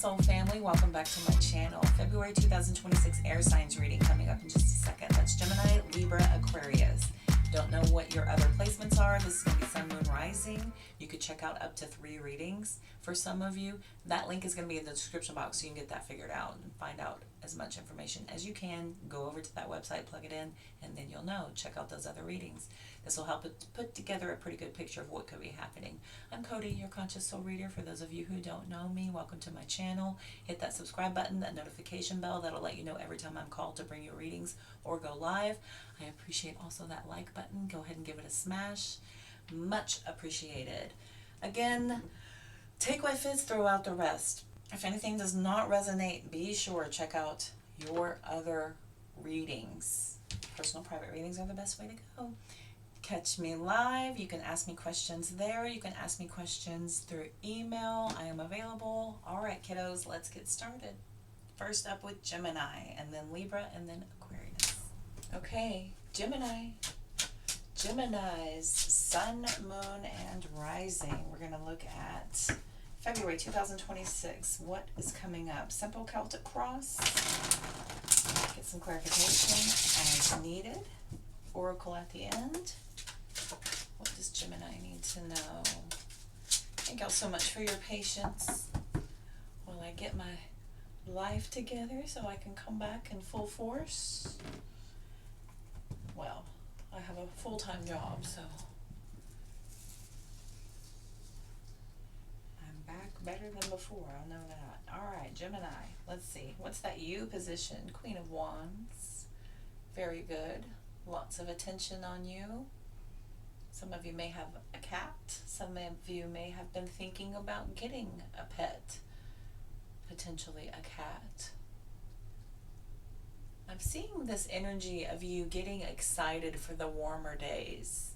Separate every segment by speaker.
Speaker 1: Soul family, welcome back to my channel. February 2026 air signs reading coming up in just a second. That's Gemini, Libra, Aquarius. Don't know what your other placements are. This is going to be Sun, Moon, Rising. You could check out up to 3 readings for some of you. That link is going to be in the description box so you can get that figured out and find out as much information as you can. Go over to that website, plug it in, and then you'll know. Check out those other readings. This will help it put together a pretty good picture of what could be happening. I'm Cody, your conscious soul reader. For those of you who don't know me, welcome to my channel. Hit that subscribe button, that notification bell. That'll let you know every time I'm called to bring you readings or go live. I appreciate also that like button. Go ahead and give it a smash. Much appreciated. Again, take what fits, throw out the rest. If anything does not resonate, be sure to check out your other readings. Personal private readings are the best way to go. Catch me live. You can ask me questions there. You can ask me questions through email. I am available. All right, kiddos, let's get started. First up with Gemini, and then Libra, and then Aquarius. Okay, Gemini. Gemini's Sun, Moon, and Rising. We're going to look at February 2026. What is coming up? Simple Celtic Cross. Get some clarification as needed. Oracle at the end. What does Gemini need to know? Thank y'all so much for your patience while I get my life together so I can come back in full force. Well, I have a full-time job, so I'm back better than before, I'll know that. Alright, Gemini, let's see. What's that you position? Queen of Wands. Very good. Lots of attention on you. Some of you may have a cat. Some of you may have been thinking about getting a pet. Potentially a cat. I'm seeing this energy of you getting excited for the warmer days.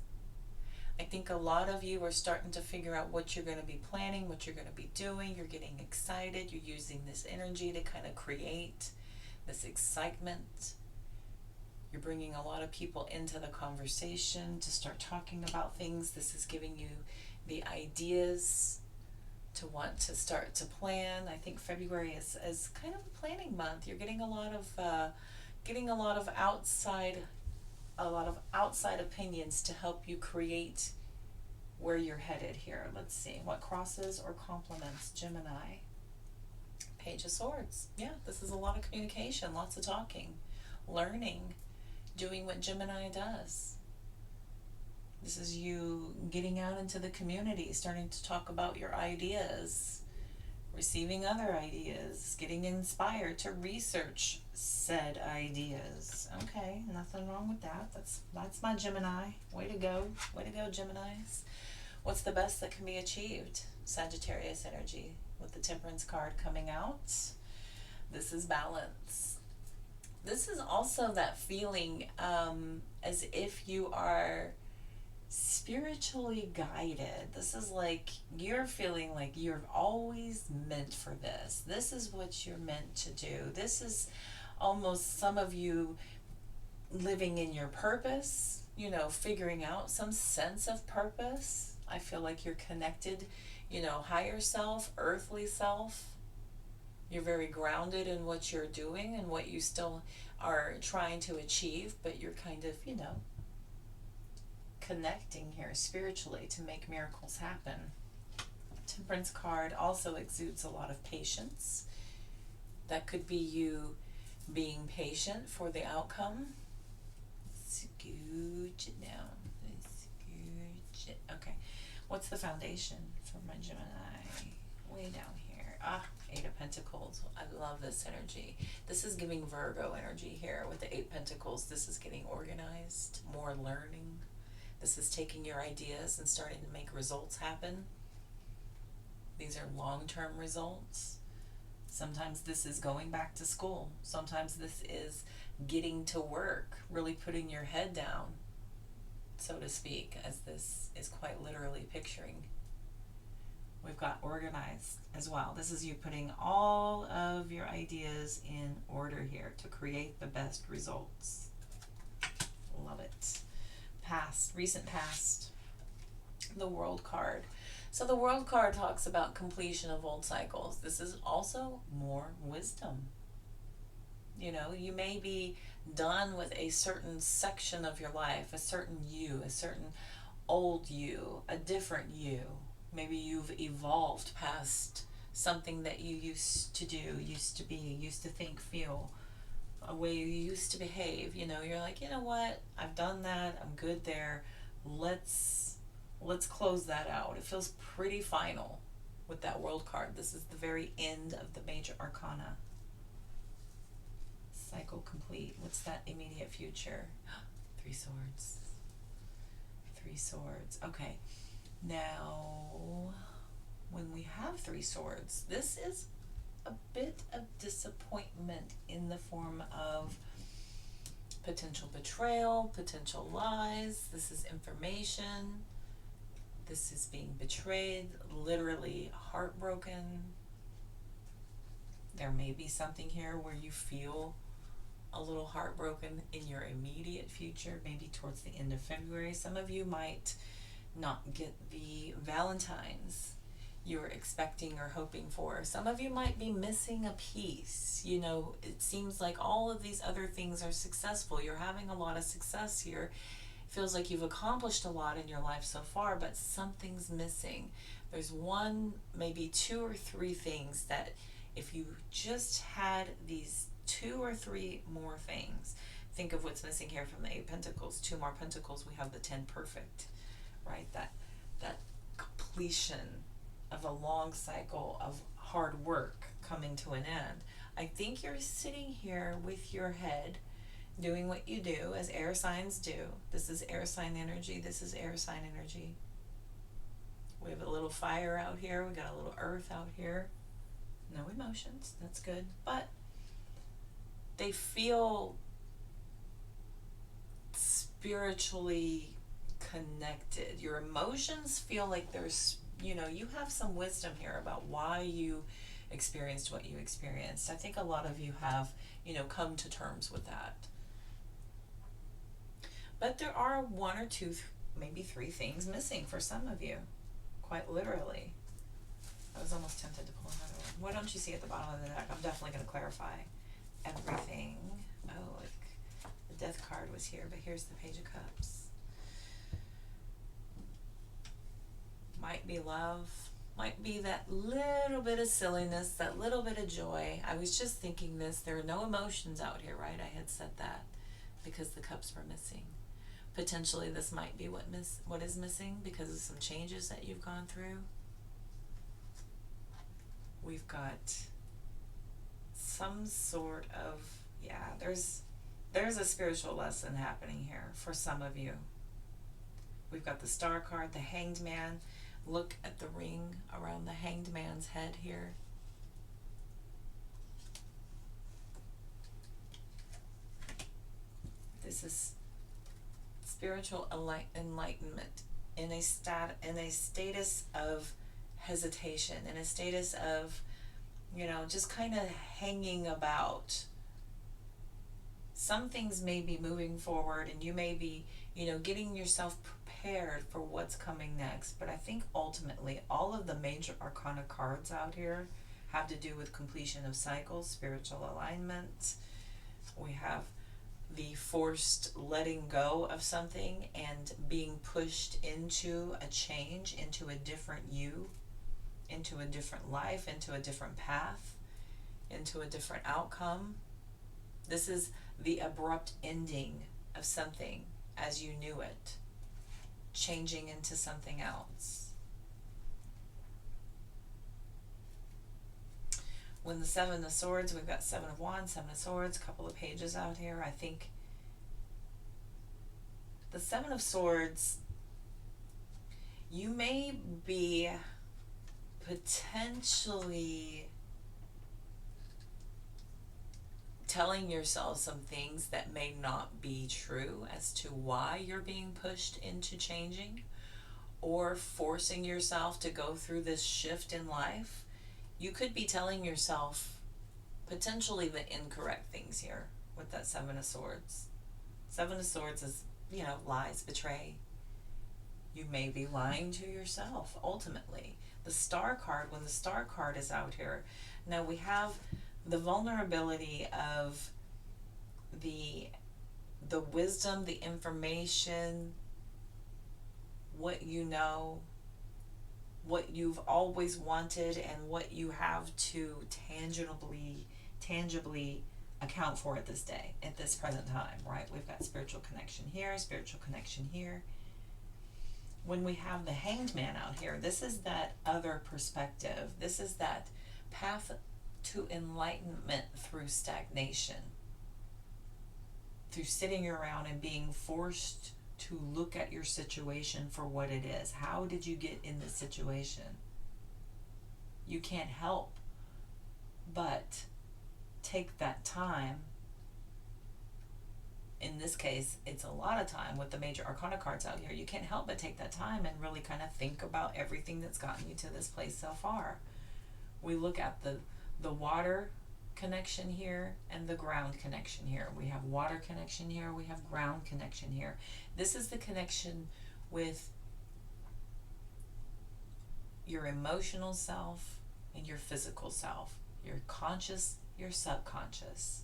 Speaker 1: I think a lot of you are starting to figure out what you're going to be planning, what you're going to be doing. You're getting excited. You're using this energy to kind of create this excitement. You're bringing a lot of people into the conversation to start talking about things. This is giving you the ideas to want to start to plan. I think February is kind of a planning month. You're getting a lot of outside opinions to help you create where you're headed here. Let's see what crosses or complements Gemini. Page of Swords. Yeah, this is a lot of communication, lots of talking, learning, doing what Gemini does. This is you getting out into the community, starting to talk about your ideas, receiving other ideas, getting inspired to research said ideas. Okay, nothing wrong with that. That's my Gemini. Way to go. Way to go, Geminis. What's the best that can be achieved? Sagittarius energy with the Temperance card coming out. This is balance. This is also that feeling as if you are spiritually guided. This is like you're feeling like you're always meant for this. This is what you're meant to do. This is almost some of you living in your purpose, figuring out some sense of purpose. I feel like you're connected, higher self, earthly self. You're very grounded in what you're doing and what you still are trying to achieve, but you're kind of, connecting here spiritually to make miracles happen. Temperance card also exudes a lot of patience. That could be you being patient for the outcome. Scooch it down. Scooch it. Okay. What's the foundation for my Gemini? Way down here. Eight of Pentacles. I love this energy. This is giving Virgo energy here with the 8 Pentacles. This is getting organized, more learning. This is taking your ideas and starting to make results happen. These are long-term results. Sometimes this is going back to school. Sometimes this is getting to work, really putting your head down, so to speak, as this is quite literally picturing. We've got organized as well. This is you putting all of your ideas in order here to create the best results. Love it. Past, recent past, the World card. So the World card talks about completion of old cycles. This is also more wisdom. You know, you may be done with a certain section of your life, a certain you, a certain old you, a different you. Maybe you've evolved past something that you used to do, used to be, used to think, feel, a way you used to behave. You know, you're like, you know what, I've done that, I'm good there. Let's close that out. It feels pretty final with that World card. This is the very end of the major arcana. Cycle complete. What's that immediate future? Three swords. Three swords. Okay. Now, when we have three swords, this is a bit of disappointment in the form of potential betrayal, potential lies. This is information. This is being betrayed, literally heartbroken. There may be something here where you feel a little heartbroken in your immediate future, maybe towards the end of February. Some of you might not get the Valentine's you were expecting or hoping for. Some of you might be missing a piece. You know, it seems like all of these other things are successful. You're having a lot of success here. It feels like you've accomplished a lot in your life so far, but something's missing. There's one, maybe two or three things that if you just had these two or three more things, think of what's missing here from the Eight of Pentacles. Two more Pentacles, we have the 10 perfect, right? That completion of a long cycle of hard work coming to an end. I think you're sitting here with your head doing what you do as air signs do. This is air sign energy. This is air sign energy. We have a little fire out here. We got a little earth out here. No emotions. That's good. But they feel spiritually connected. Your emotions feel like there's, you know, you have some wisdom here about why you experienced what you experienced. I think a lot of you have, you know, come to terms with that. But there are one or two, maybe three things missing for some of you, quite literally. I was almost tempted to pull another one. What don't you see at the bottom of the deck? I'm definitely going to clarify everything. Oh, look, the Death card was here, but here's the Page of Cups. Might be love, might be that little bit of silliness, that little bit of joy. I was just thinking this, there are no emotions out here, right? I had said that because the cups were missing. Potentially this might be what is missing because of some changes that you've gone through. We've got some sort of, yeah, there's a spiritual lesson happening here for some of you. We've got the Star card, the Hanged Man. Look at the ring around the Hanged Man's head here. This is spiritual enlightenment in a status of hesitation, in a status of, you know, just kind of hanging about. Some things may be moving forward and you may be, you know, getting yourself prepared for what's coming next. But I think ultimately all of the major arcana cards out here have to do with completion of cycles, spiritual alignment. We have the forced letting go of something and being pushed into a change, into a different you, into a different life, into a different path, into a different outcome. This is the abrupt ending of something as you knew it, changing into something else. When the Seven of Swords, we've got Seven of Wands, Seven of Swords, a couple of pages out here. I think the Seven of Swords, you may be potentially telling yourself some things that may not be true as to why you're being pushed into changing or forcing yourself to go through this shift in life. You could be telling yourself potentially the incorrect things here with that Seven of Swords. Seven of Swords is, you know, lies, betray. You may be lying to yourself, ultimately. The Star card, when the Star card is out here, now we have the vulnerability of the wisdom, the information, what you know, what you've always wanted, and what you have to tangibly account for at this day, at this present time, right? We've got spiritual connection here, spiritual connection here. When we have the Hanged Man out here, this is that other perspective. This is that path to enlightenment through stagnation, through sitting around and being forced to look at your situation for what it is. How did you get in this situation? You can't help but take that time. In this case, it's a lot of time with the major arcana cards out here. You can't help but take that time and really kind of think about everything that's gotten you to this place so far. We look at the water connection here and the ground connection here. We have water connection here, we have ground connection here. This is the connection with your emotional self and your physical self, your conscious, your subconscious,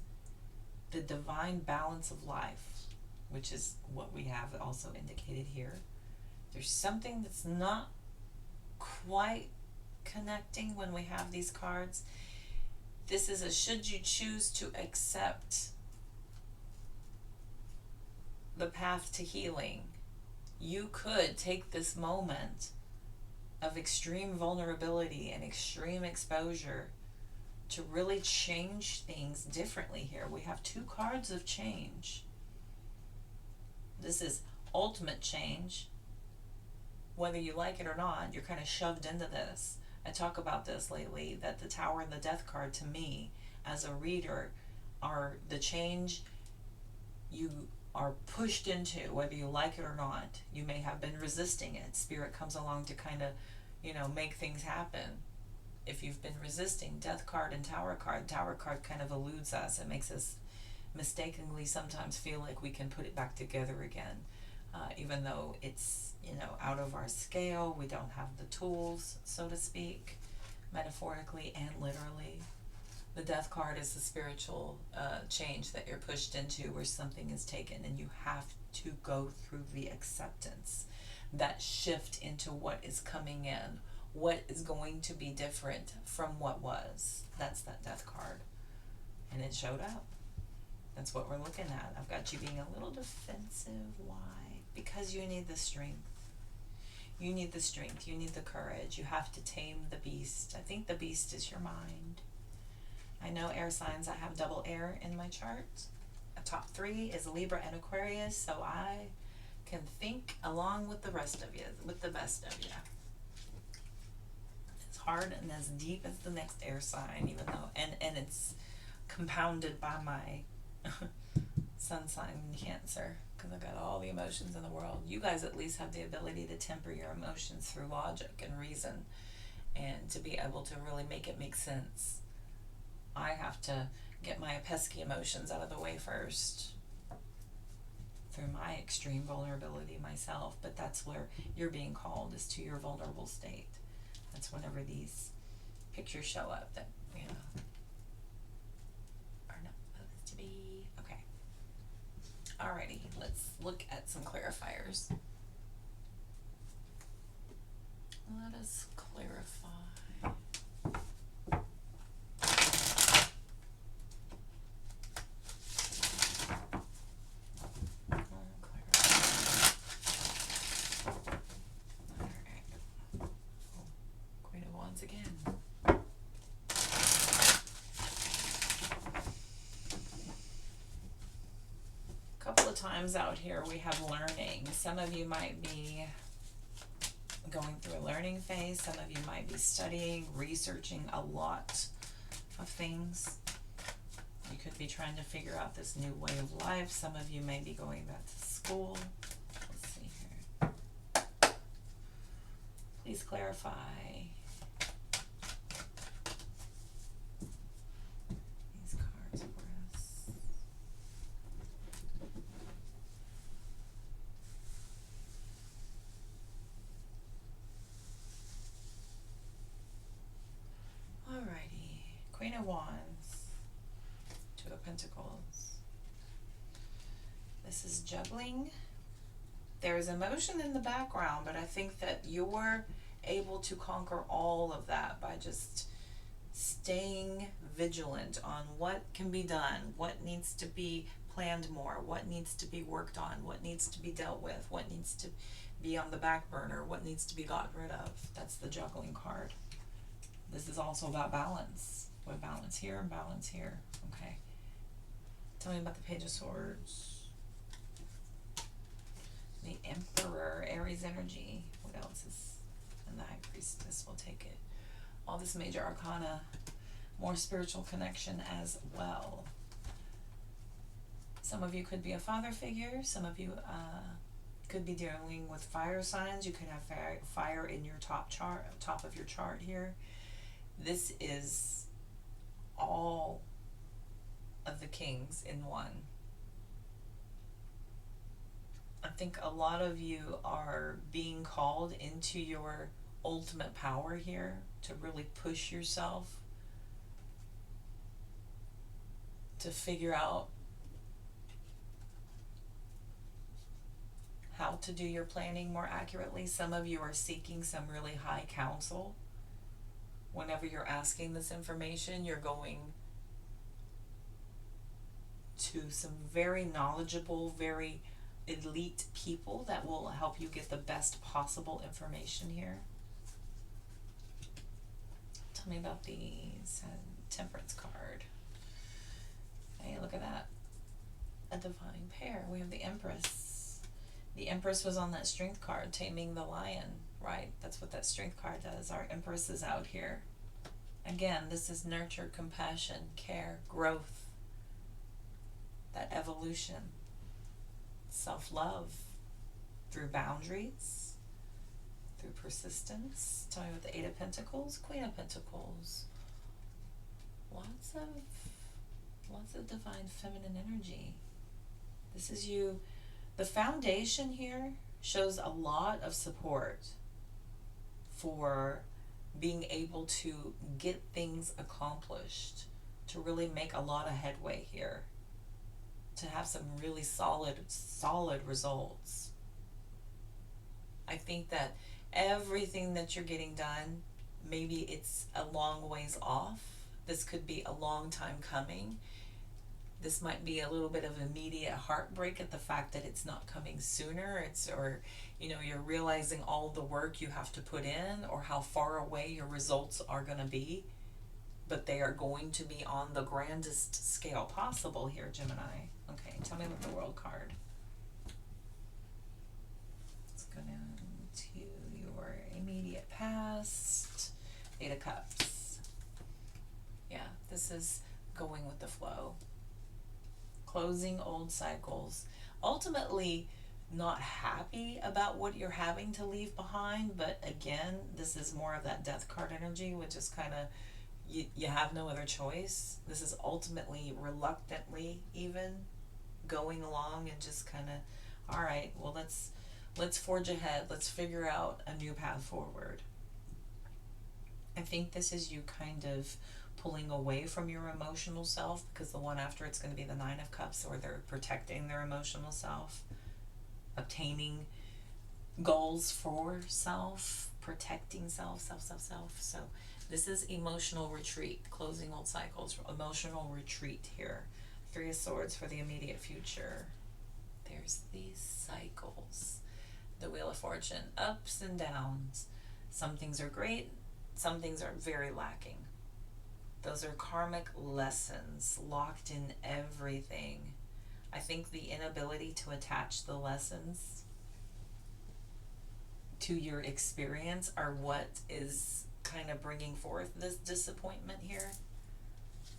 Speaker 1: the divine balance of life, which is what we have also indicated here. There's something that's not quite connecting when we have these cards. This is a should you choose to accept the path to healing. You could take this moment of extreme vulnerability and extreme exposure to really change things differently here. We have two cards of change. This is ultimate change. Whether you like it or not, you're kind of shoved into this. I talk about this lately, that the Tower and the Death card to me as a reader are the change you are pushed into, whether you like it or not. You may have been resisting it. Spirit comes along to kind of, make things happen. If you've been resisting, Death card and Tower card kind of eludes us. It makes us mistakenly sometimes feel like we can put it back together again. Even though it's, out of our scale, we don't have the tools, so to speak, metaphorically and literally. The Death card is the spiritual change that you're pushed into, where something is taken and you have to go through the acceptance, that shift into what is coming in, what is going to be different from what was. That's that Death card. And it showed up. That's what we're looking at. I've got you being a little defensive. Why? Because you need the strength. You need the strength. You need the courage. You have to tame the beast. I think the beast is your mind. I know air signs. I have double air in my chart. A top 3 is Libra and Aquarius, so I can think along with the rest of you, with the best of you. It's hard and as deep as the next air sign, even though, and it's compounded by my sun sign in Cancer, because I've got all the emotions in the world. You guys at least have the ability to temper your emotions through logic and reason, and to be able to really make it make sense. I have to get my pesky emotions out of the way first through my extreme vulnerability myself, but that's where you're being called, is to your vulnerable state. That's whenever these pictures show up that, are not supposed to be. Okay. Alrighty, let's look at some clarifiers. Let us clarify. Times out here we have learning. Some of you might be going through a learning phase. Some of you might be studying, researching a lot of things. You could be trying to figure out this new way of life. Some of you may be going back to school. Let's see here. Please clarify. of Wands, Two of Pentacles. This is juggling. There's emotion in the background, but I think that you're able to conquer all of that by just staying vigilant on what can be done, what needs to be planned more, what needs to be worked on, what needs to be dealt with, what needs to be on the back burner, what needs to be gotten rid of. That's the juggling card. This is also about balance. With balance here and balance here. Okay. Tell me about the Page of Swords. The Emperor, Aries energy. What else is? And the High Priestess will take it. All this major arcana. More spiritual connection as well. Some of you could be a father figure. Some of you could be dealing with fire signs. You could have fire in your top of your chart here. This is all of the kings in one. I think a lot of you are being called into your ultimate power here to really push yourself, to figure out how to do your planning more accurately. Some of you are seeking some really high counsel. Whenever you're asking this information, you're going to some very knowledgeable, very elite people that will help you get the best possible information here. Tell me about the Temperance card. Hey, look at that. A divine pair. We have the Empress. The Empress was on that Strength card, taming the lion, right? That's what that Strength card does. Our Empress is out here. Again, this is nurture, compassion, care, growth, that evolution, self-love through boundaries, through persistence. Tell me about the Eight of Pentacles, Queen of Pentacles. Lots of divine feminine energy. This is you. The foundation here shows a lot of support for being able to get things accomplished, to really make a lot of headway here, to have some really solid results. I think that everything that you're getting done, maybe it's a long ways off. This could be a long time coming. This might be a little bit of immediate heartbreak at the fact that it's not coming sooner. Or you're realizing all the work you have to put in, or how far away your results are going to be. But they are going to be on the grandest scale possible here, Gemini. Okay, tell me about the World card. Let's go down to your immediate past. Eight of Cups. Yeah, this is going with the flow. Closing old cycles. Ultimately, not happy about what you're having to leave behind, but again, this is more of that Death card energy, which is kind of, you have no other choice. This is ultimately, reluctantly even, going along and just kind of, all right, well, let's forge ahead. Let's figure out a new path forward. I think this is you kind of pulling away from your emotional self, because the one after it's going to be the Nine of Cups, or they're protecting their emotional self, obtaining goals for self, protecting self. So this is emotional retreat, closing old cycles, emotional retreat here. Three of Swords for the immediate future. There's these cycles. The Wheel of Fortune, ups and downs. Some things are great, some things are very lacking. Those are karmic lessons locked in everything. I think the inability to attach the lessons to your experience are what is kind of bringing forth this disappointment here.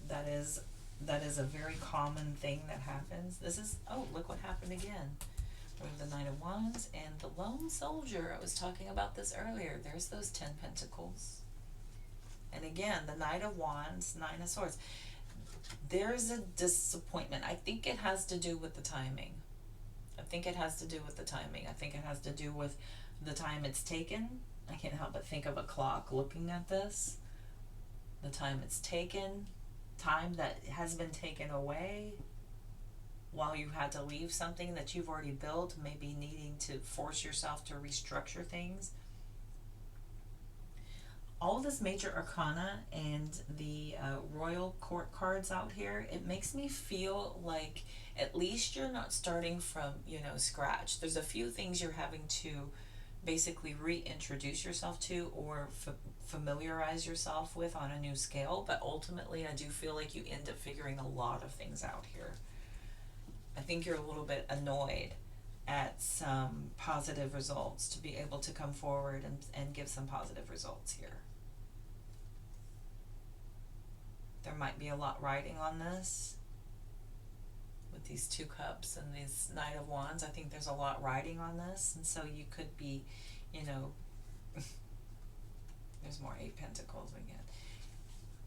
Speaker 1: That is a very common thing that happens. This is, oh, look what happened again. We have the Knight of Wands and the Lone Soldier. I was talking about this earlier. There's those 10 Pentacles. And again, the Knight of Wands, Nine of Swords. There's a disappointment. I think it has to do with the timing. I think it has to do with the time it's taken. I can't help but think of a clock looking at this. The time it's taken, time that has been taken away while you had to leave something that you've already built, maybe needing to force yourself to restructure things. All of this major arcana and the royal court cards out here, it makes me feel like at least you're not starting from, scratch. There's a few things you're having to basically reintroduce yourself to or familiarize yourself with on a new scale, but ultimately I do feel like you end up figuring a lot of things out here. I think you're a little bit annoyed at some positive results to be able to come forward and give some positive results here. There might be a lot riding on this with these 2 cups and this Knight of Wands. I think there's a lot riding on this, and so you could be, there's more 8 Pentacles again.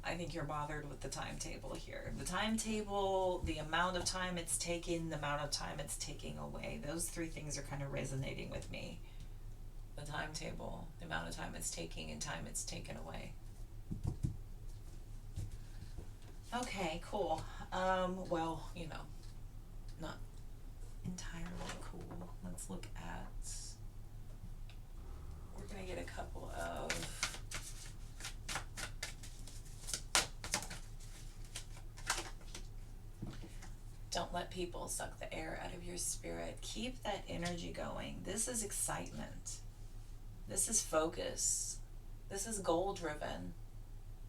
Speaker 1: I think you're bothered with the timetable here. The timetable, the amount of time it's taking, the amount of time it's taking away. Those 3 things are kind of resonating with me. The timetable, the amount of time it's taking, and time it's taken away. Okay, cool. Well, not entirely cool. Let's look at, we're gonna get a couple of don't let people suck the air out of your spirit. Keep that energy going. This is excitement. This is focus. This is goal driven.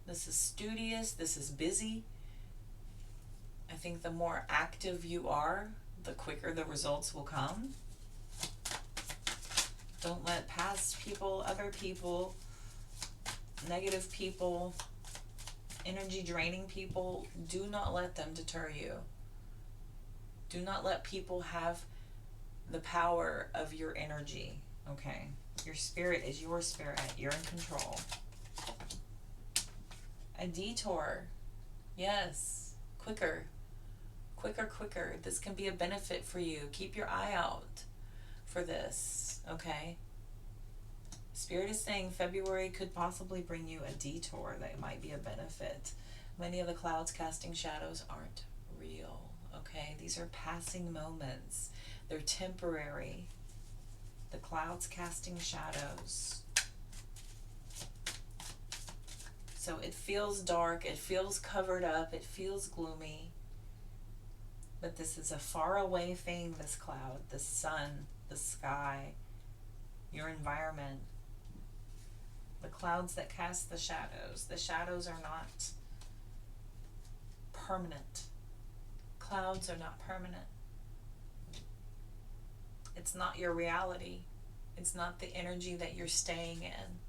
Speaker 1: This is studious. This is busy. I think the more active you are, the quicker the results will come. Don't let past people, other people, negative people, energy draining people, do not let them deter you. Do not let people have the power of your energy, okay? Your spirit is your spirit. You're in control. A detour. Yes. Quicker. Quicker. This can be a benefit for you. Keep your eye out for this, okay? Spirit is saying February could possibly bring you a detour that might be a benefit. Many of the clouds casting shadows aren't real, okay? These are passing moments. They're temporary. The clouds casting shadows. So it feels dark, it feels covered up, it feels gloomy. But this is a faraway thing, this cloud, the sun, the sky, your environment. The clouds that cast the shadows. The shadows are not permanent. Clouds are not permanent. It's not your reality. It's not the energy that you're staying in.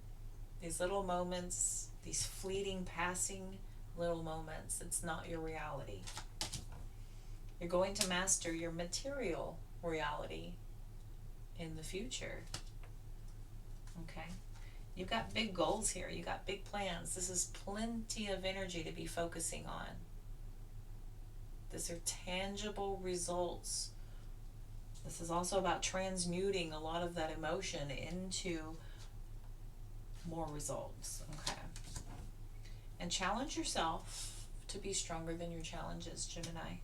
Speaker 1: These little moments, these fleeting, passing little moments, it's not your reality. You're going to master your material reality in the future. Okay? You've got big goals here. You got big plans. This is plenty of energy to be focusing on. These are tangible results. This is also about transmuting a lot of that emotion into more results. Okay? And challenge yourself to be stronger than your challenges, Gemini.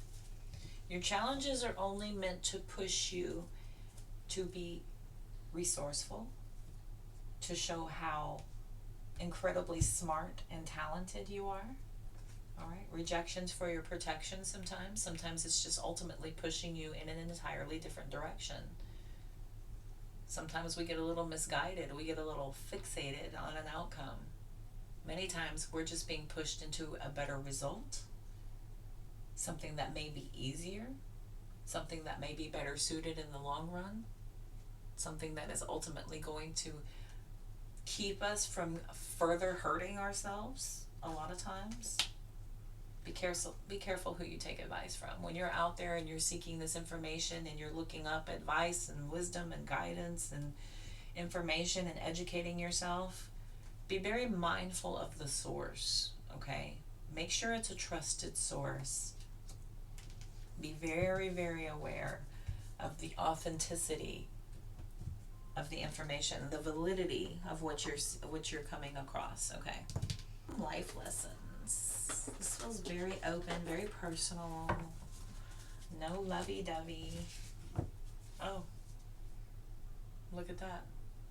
Speaker 1: Your challenges are only meant to push you to be resourceful, to show how incredibly smart and talented you are. All right, rejections for your protection sometimes. Sometimes it's just ultimately pushing you in an entirely different direction. Sometimes we get a little misguided. We get a little fixated on an outcome. Many times we're just being pushed into a better result. Something that may be easier. Something that may be better suited in the long run. Something that is ultimately going to keep us from further hurting ourselves a lot of times. Be careful who you take advice from. When you're out there and you're seeking this information and you're looking up advice and wisdom and guidance and information and educating yourself, be very mindful of the source, okay? Make sure it's a trusted source. Be very, very aware of the authenticity of the information, the validity of what you're coming across, okay? Life lessons. Wands. This feels very open, very personal. No lovey-dovey. Oh, look at that.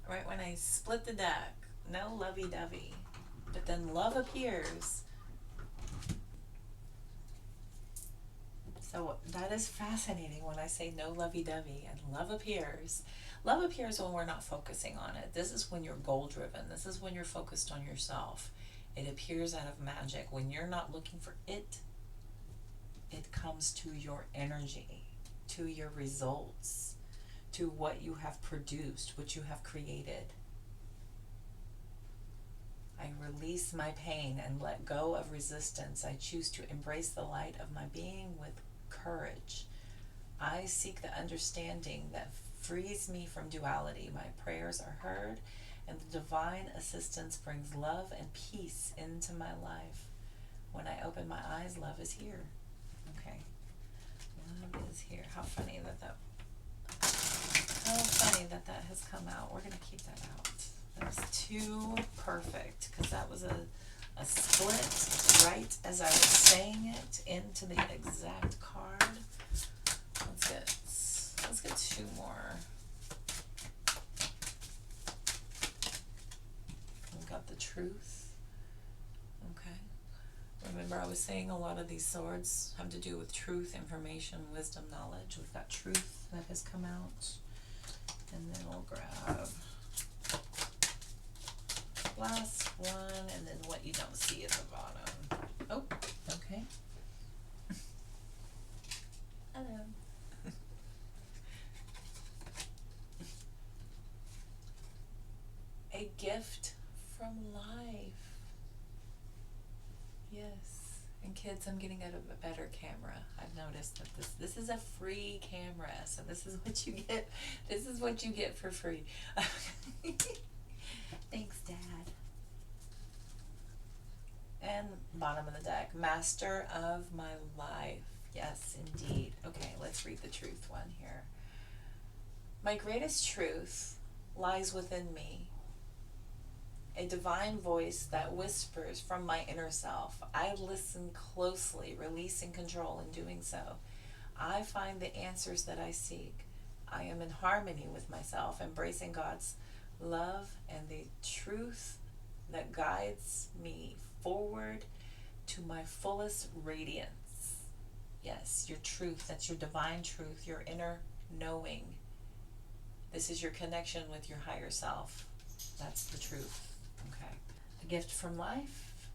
Speaker 1: Right when I split the deck, no lovey-dovey. But then love appears. So that is fascinating when I say no lovey-dovey and love appears. Love appears when we're not focusing on it. This is when you're goal-driven. This is when you're focused on yourself. It appears out of magic. When you're not looking for it, it comes to your energy, to your results, to what you have produced, what you have created. I release my pain and let go of resistance. I choose to embrace the light of my being with courage. I seek the understanding that frees me from duality. My prayers are heard, and the divine assistance brings love and peace into my life. When I open my eyes, love is here. Okay. Love is here. How funny that has come out. We're going to keep that out. That was too perfect, because that was a split right as I was saying it into the exact card. Let's get two more. We've got the truth. Okay. Remember, I was saying a lot of these swords have to do with truth, information, wisdom, knowledge. We've got truth that has come out. And then we'll grab last one, and then what you don't see at the bottom. Oh, okay. Hello. A gift from life. Yes. And kids, I'm getting out of a better camera. I've noticed that this is a free camera, so this is what you get. This is what you get for free. Thanks, Dad. And bottom of the deck, Master of my life. Yes, indeed. Okay, let's read the truth one here. My greatest truth lies within me, a divine voice that whispers from my inner self. I listen closely, releasing control in doing so. I find the answers that I seek. I am in harmony with myself, embracing God's love and the truth that guides me forward to my fullest radiance. Yes, your truth, that's your divine truth, your inner knowing. This is your connection with your higher self. That's the truth. Okay. A gift from life.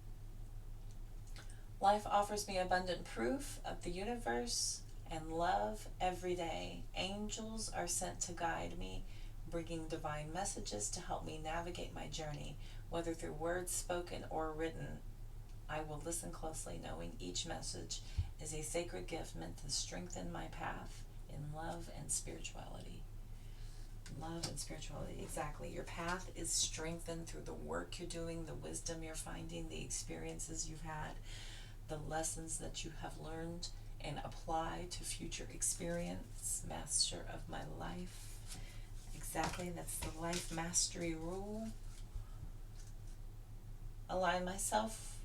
Speaker 1: Life offers me abundant proof of the universe and love every day. Angels are sent to guide me, bringing divine messages to help me navigate my journey, whether through words spoken or written. I will listen closely, knowing each message is a sacred gift meant to strengthen my path in love and spirituality. Love and spirituality, exactly. Your path is strengthened through the work you're doing, the wisdom you're finding, the experiences you've had, the lessons that you have learned and apply to future experience. Master of my life. Exactly, that's the life mastery rule. Align myself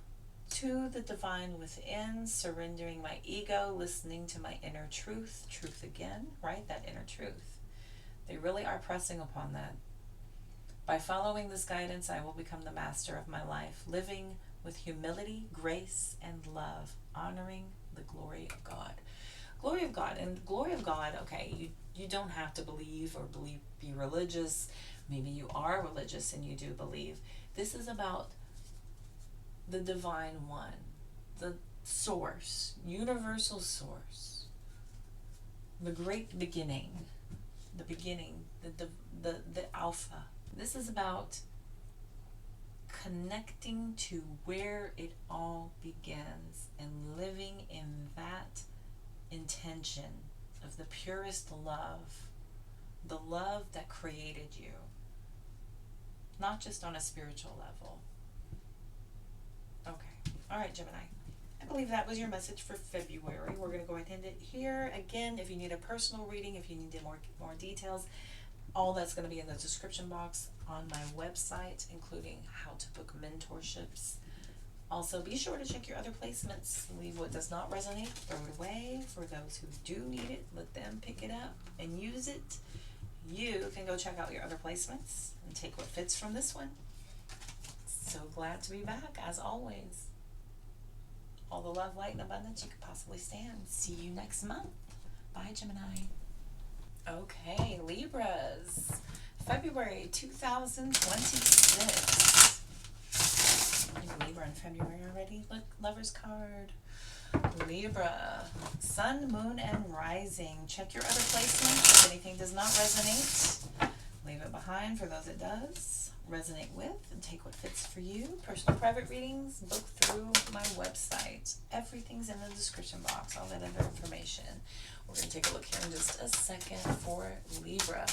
Speaker 1: to the divine within, surrendering my ego, listening to my inner truth. Truth again, right? That inner truth. They really are pressing upon that. By following this guidance, I will become the master of my life, living with humility, grace, and love, honoring the glory of God. Glory of God. And glory of God, okay, you don't have to believe or be religious. Maybe you are religious and you do believe. This is about the divine one, the source, universal source, the great beginning, the alpha. This is about connecting to where it all begins and living in that intention of the purest love, the love that created you, not just on a spiritual level. Okay, all right, Gemini. I believe that was your message for February. We're going to go ahead and end it here. Again, if you need a personal reading, if you need more details, all that's going to be in the description box on my website, including how to book mentorships, Also, be sure to check your other placements. Leave what does not resonate, throw it away. For those who do need it, let them pick it up and use it. You can go check out your other placements and take what fits from this one. So glad to be back, as always. All the love, light, and abundance you could possibly stand. See you next month. Bye, Gemini. Okay, Libras. February 2026. Libra in February already. Look, Lover's card. Libra, Sun, Moon, and Rising. Check your other placements. If anything does not resonate, leave it behind. For those it does resonate with, and take what fits for you. Personal private readings, book through my website. Everything's in the description box, all that other information. We're going to take a look here in just a second for Libra.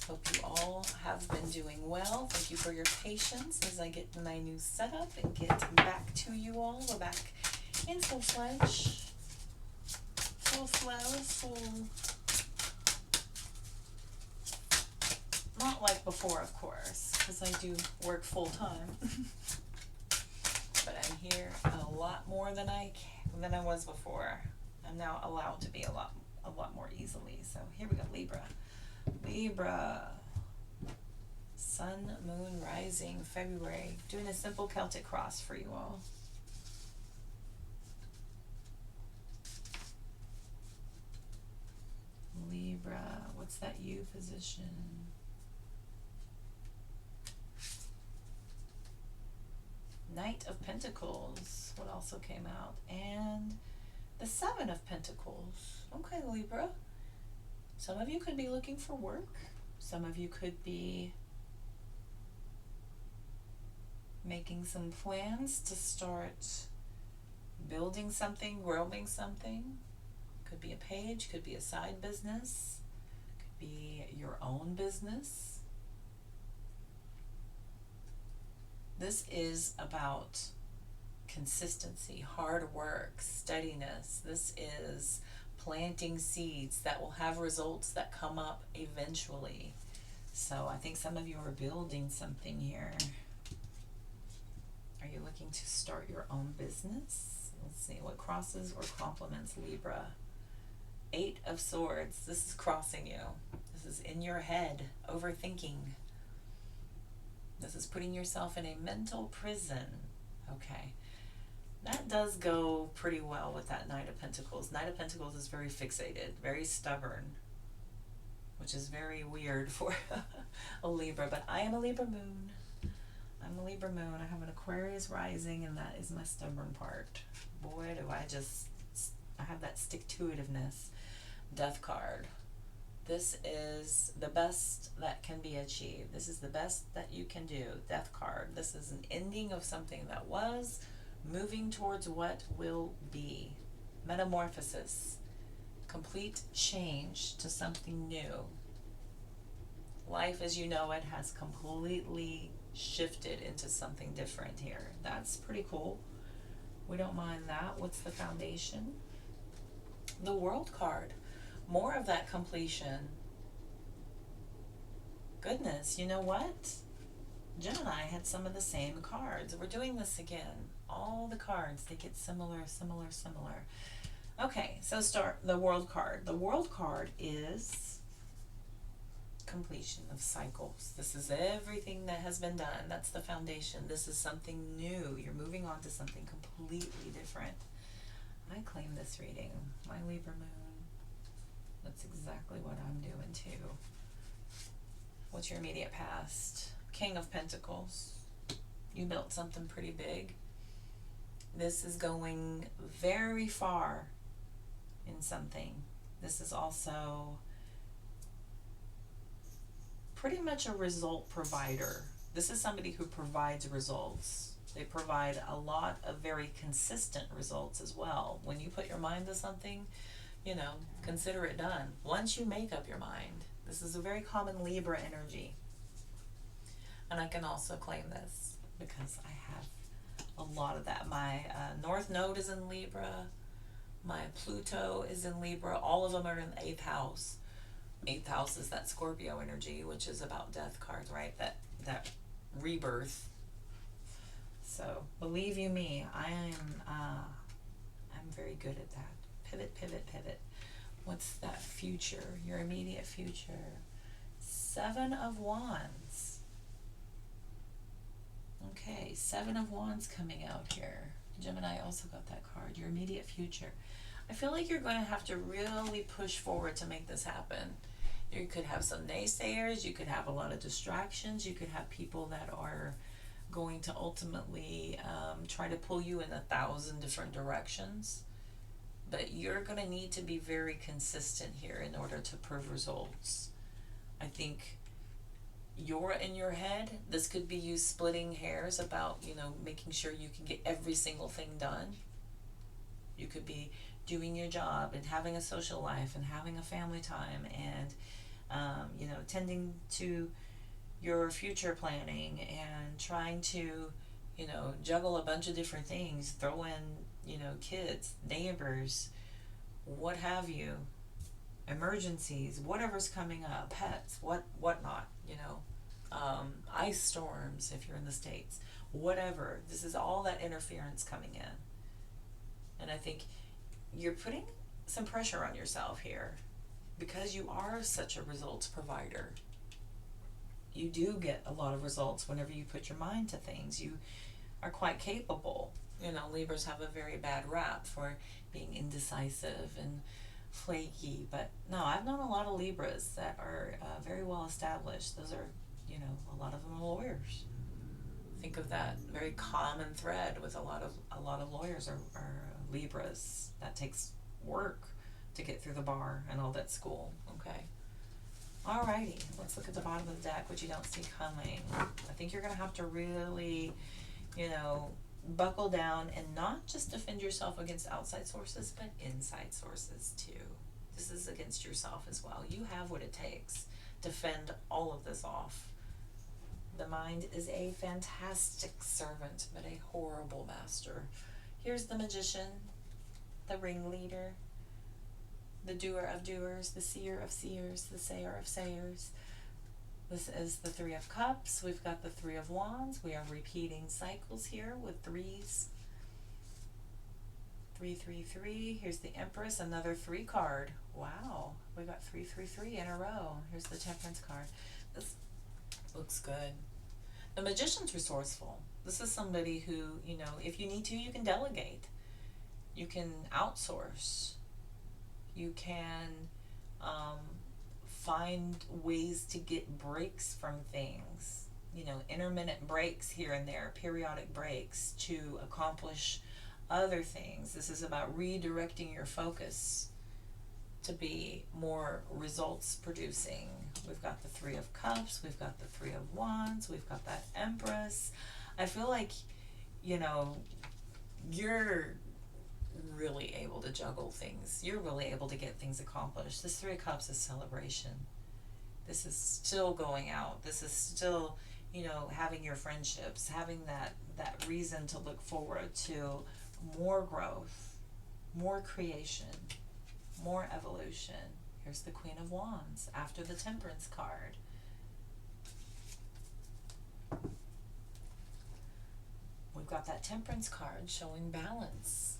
Speaker 1: Hope you all have been doing well. Thank you for your patience as I get my new setup and get back to you all. We're back in full fledged, full flow, full, not like before, of course, because I do work full time. But I'm here a lot more than I was before. I'm now allowed to be a lot more easily. So here we go, Libra. Libra, Sun, Moon, Rising, February. Doing a simple Celtic cross for you all. Libra, what's that you position? Knight of Pentacles, what also came out, and the Seven of Pentacles. Okay, Libra. Some of you could be looking for work. Some of you could be making some plans to start building something, growing something. Could be a page, could be a side business, could be your own business. This is about consistency, hard work, steadiness. This is planting seeds that will have results that come up eventually. So I think some of you are building something here. Are you looking to start your own business? Let's see what crosses or complements Libra. 8 of Swords. This is crossing you. This is in your head, overthinking. This is putting yourself in a mental prison. Okay. That does go pretty well with that Knight of Pentacles. Knight of Pentacles is very fixated, very stubborn, which is very weird for a Libra. But I am a Libra moon. I'm a Libra moon. I have an Aquarius rising, and that is my stubborn part. Boy, do I have that stick-to-itiveness. Death card. This is the best that can be achieved. This is the best that you can do. Death card. This is an ending of something that was, moving towards what will be. Metamorphosis. Complete change to something new. Life as you know it has completely shifted into something different here. That's pretty cool. We don't mind that. What's the foundation? The World card. More of that completion. Goodness, you know what? Gemini had some of the same cards. We're doing this again. All the cards, they get similar. Okay, so start the World card. The World card is completion of cycles. This is everything that has been done. That's the foundation. This is something new. You're moving on to something completely different. I claim this reading. My Libra moon. That's exactly what I'm doing too. What's your immediate past? King of Pentacles. You built something pretty big. This is going very far in something. This is also pretty much a result provider. This is somebody who provides results. They provide a lot of very consistent results as well. When you put your mind to something, you know, consider it done. Once you make up your mind, this is a very common Libra energy. And I can also claim this because I have a lot of that. My North Node is in Libra. My Pluto is in Libra. All of them are in the 8th house. 8th house is that Scorpio energy, which is about death cards, right? That rebirth. So believe you me, I'm very good at that. Pivot, pivot, pivot. What's that future? Your immediate future. 7 of Wands. Okay, 7 of Wands coming out here. Gemini also got that card. Your immediate future. I feel like you're going to have to really push forward to make this happen. You could have some naysayers, you could have a lot of distractions, you could have people that are going to ultimately try to pull you in 1,000 different directions. But you're going to need to be very consistent here in order to prove results. I think you're in your head. This could be you splitting hairs about, you know, making sure you can get every single thing done. You could be doing your job and having a social life and having a family time and, you know, tending to your future planning and trying to, you know, juggle a bunch of different things, throw in, you know, kids, neighbors, what have you, emergencies, whatever's coming up, pets, whatnot, you know, ice storms if you're in the States, whatever. This is all that interference coming in. And I think you're putting some pressure on yourself here because you are such a results provider. You do get a lot of results whenever you put your mind to things. You are quite capable. You know, Libras have a very bad rap for being indecisive and flaky, but no, I've known a lot of Libras that are very well established. Those are, you know, a lot of them are lawyers. Think of that very common thread with a lot of lawyers are Libras. That takes work to get through the bar and all that school. Okay. Alrighty, let's look at the bottom of the deck, what you don't see coming. I think you're gonna have to really, you know, buckle down and not just defend yourself against outside sources, but inside sources too. This is against yourself as well. You have what it takes to fend all of this off. The mind is a fantastic servant, but a horrible master. Here's the Magician, the ringleader, the doer of doers, the seer of seers, the sayer of sayers. This is the Three of Cups. We've got the Three of Wands. We are repeating cycles here with threes. 3, 3, 3. Here's the Empress, another 3 card. Wow, we got 3, 3, 3 in a row. Here's the Temperance card. This looks good. The Magician's resourceful. This is somebody who, you know, if you need to, you can delegate. You can outsource. You can find ways to get breaks from things, you know, intermittent breaks here and there, periodic breaks to accomplish other things. This is about redirecting your focus to be more results producing. We've got the Three of Cups, we've got the Three of Wands, we've got that Empress. I feel like, you know, you're really able to juggle things. You're really able to get things accomplished. This Three of Cups is celebration. This is still going out. This is still, you know, having your friendships, having that reason to look forward to more growth, more creation, more evolution. Here's the Queen of Wands after the Temperance card. We've got that Temperance card showing balance.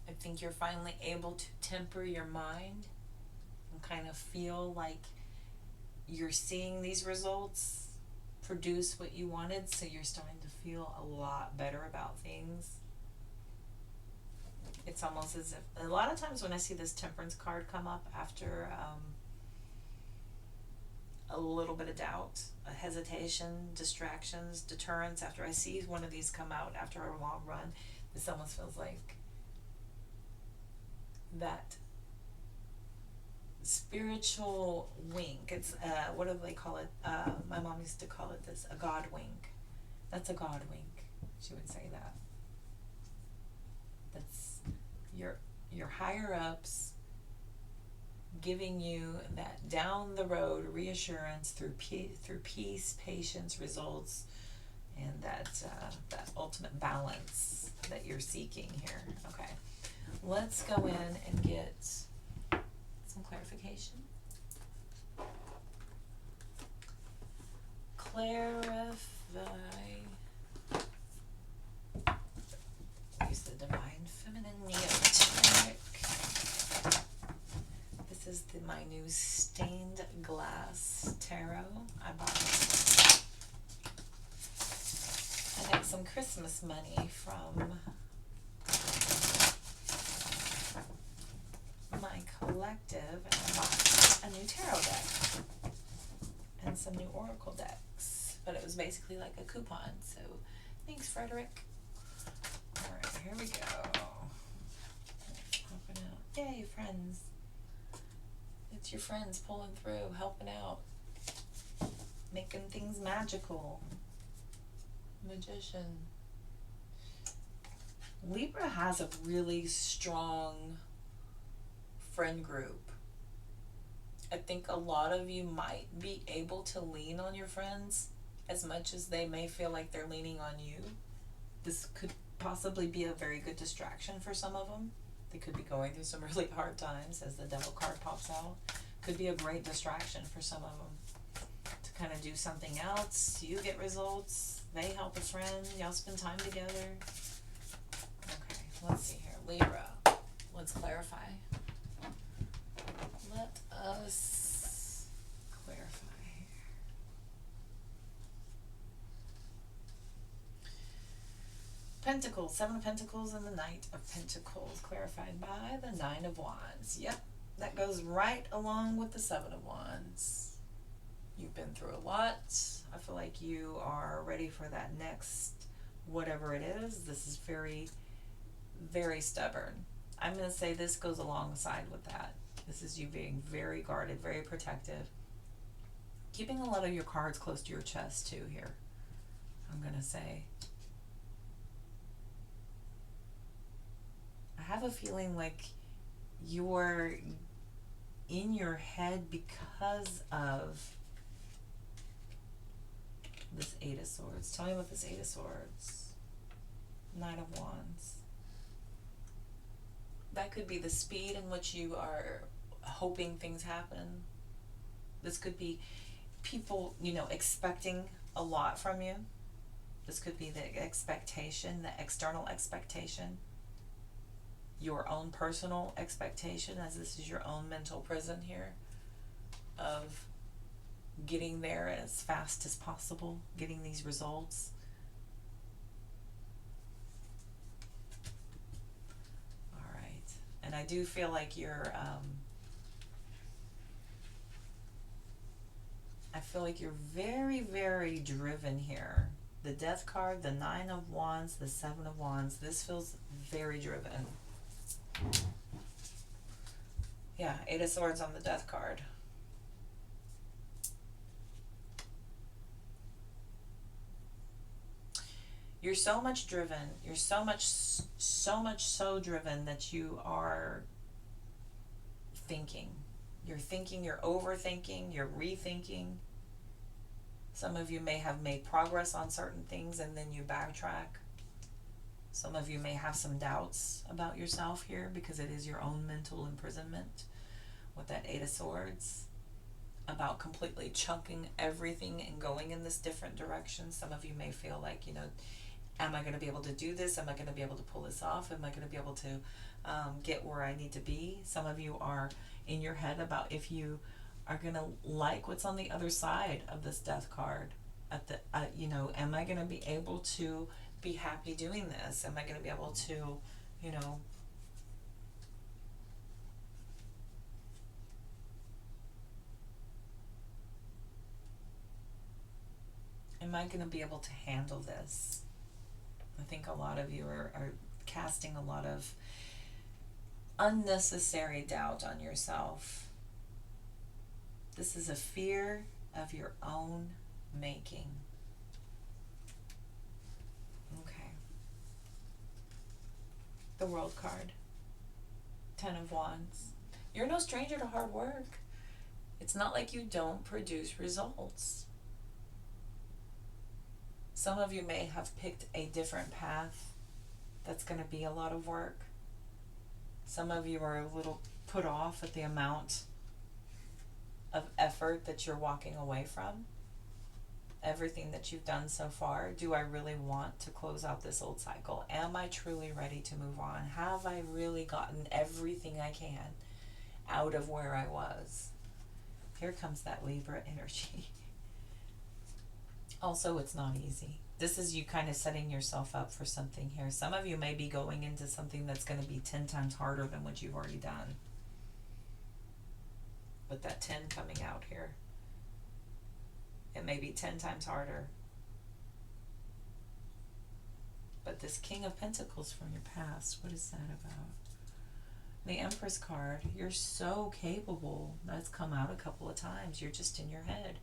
Speaker 1: I think you're finally able to temper your mind and kind of feel like you're seeing these results produce what you wanted, so you're starting to feel a lot better about things. It's almost as if, a lot of times when I see this Temperance card come up after a little bit of doubt, a hesitation, distractions, deterrence, after I see one of these come out after a long run, this almost feels like that spiritual wink. It's what do they call it? My mom used to call it this, a God wink. That's a God wink. She would say that. That's your higher ups giving you that down the road reassurance through peace, patience, results, and that ultimate balance that you're seeking here. Okay, let's go in and get some clarification. Clarify stained glass tarot. I bought it. I got some Christmas money from my collective, and I bought a new tarot deck and some new oracle decks, but it was basically like a coupon, so thanks, Frederick. Alright, here we go. Helping out. Yay, friends. It's your friends pulling through, helping out, making things magical. Magician. Libra has a really strong friend group. I think a lot of you might be able to lean on your friends as much as they may feel like they're leaning on you. This could possibly be a very good distraction for some of them. They could be going through some really hard times as the Devil card pops out. Could be a great distraction for some of them to kind of do something else. You get results. They help a friend. Y'all spend time together. Okay, let's see here. Libra. Let's clarify. Let us clarify here. Pentacles, Seven of Pentacles and the Knight of Pentacles, clarified by the Nine of Wands. Yep, that goes right along with the Seven of Wands. You've been through a lot. I feel like you are ready for that next whatever it is. This is very, very stubborn. I'm going to say this goes alongside with that. This is you being very guarded, very protective. Keeping a lot of your cards close to your chest too here, I'm going to say. I have a feeling like you're in your head because of this Eight of Swords. Tell me about this Eight of Swords. Nine of Wands. That could be the speed in which you are hoping things happen. This could be people, you know, expecting a lot from you. This could be the expectation, the external expectation. Your own personal expectation, as this is your own mental prison here, of getting there as fast as possible, getting these results. All right. And I do feel like you're, I feel like you're very, very driven here. The Death card, the Nine of Wands, the Seven of Wands, this feels very driven. Yeah, Eight of Swords on the Death card. You're so much driven. You're so much so driven that you are thinking. You're thinking, you're overthinking, you're rethinking. Some of you may have made progress on certain things and then you backtrack. Some of you may have some doubts about yourself here because it is your own mental imprisonment with that Eight of Swords, about completely chunking everything and going in this different direction. Some of you may feel like, you know, am I going to be able to do this? Am I going to be able to pull this off? Am I going to be able to get where I need to be? Some of you are in your head about if you are going to like what's on the other side of this Death card. At the, you know, am I going to be able to be happy doing this? Am I going to be able to, you know, am I going to be able to handle this? I think a lot of you are casting a lot of unnecessary doubt on yourself. This is a fear of your own making. Okay. The World card. Ten of Wands. You're no stranger to hard work. It's not like you don't produce results. Some of you may have picked a different path that's going to be a lot of work. Some of you are a little put off at the amount of effort that you're walking away from. Everything that you've done so far. Do I really want to close out this old cycle? Am I truly ready to move on? Have I really gotten everything I can out of where I was? Here comes that Libra energy. Also, it's not easy. This is you kind of setting yourself up for something here. Some of you may be going into something that's going to be 10 times harder than what you've already done. With that 10 coming out here, it may be 10 times harder. But this King of Pentacles from your past, what is that about? The Empress card, you're so capable. That's come out a couple of times. You're just in your head.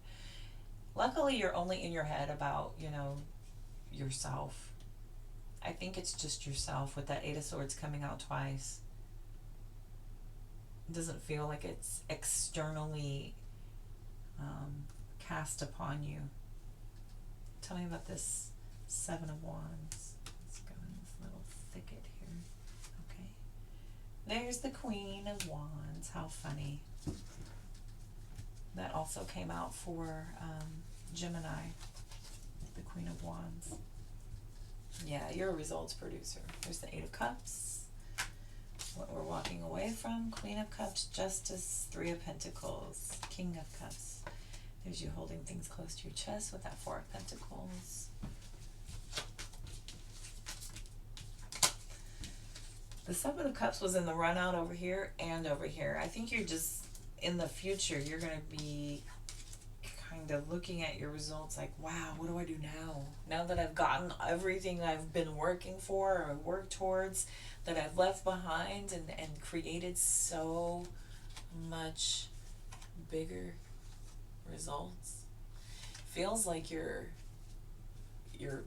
Speaker 1: Luckily, you're only in your head about, yourself. I think it's just yourself with that Eight of Swords coming out twice. It doesn't feel like it's externally cast upon you. Tell me about this Seven of Wands. Let's go in this little thicket here. Okay. There's the Queen of Wands. How funny. That also came out for Gemini, the Queen of Wands. Yeah, you're a results producer. There's the Eight of Cups. What we're walking away from. Queen of Cups, Justice, Three of Pentacles, King of Cups. There's you holding things close to your chest with that Four of Pentacles. The Seven of Cups was in the run out over here and over here. I think you're just, in the future, you're going to be kind of looking at your results like, wow, what do I do now? Now that I've gotten everything I've been working for or worked towards, that I've left behind and created so much bigger results. Feels like you're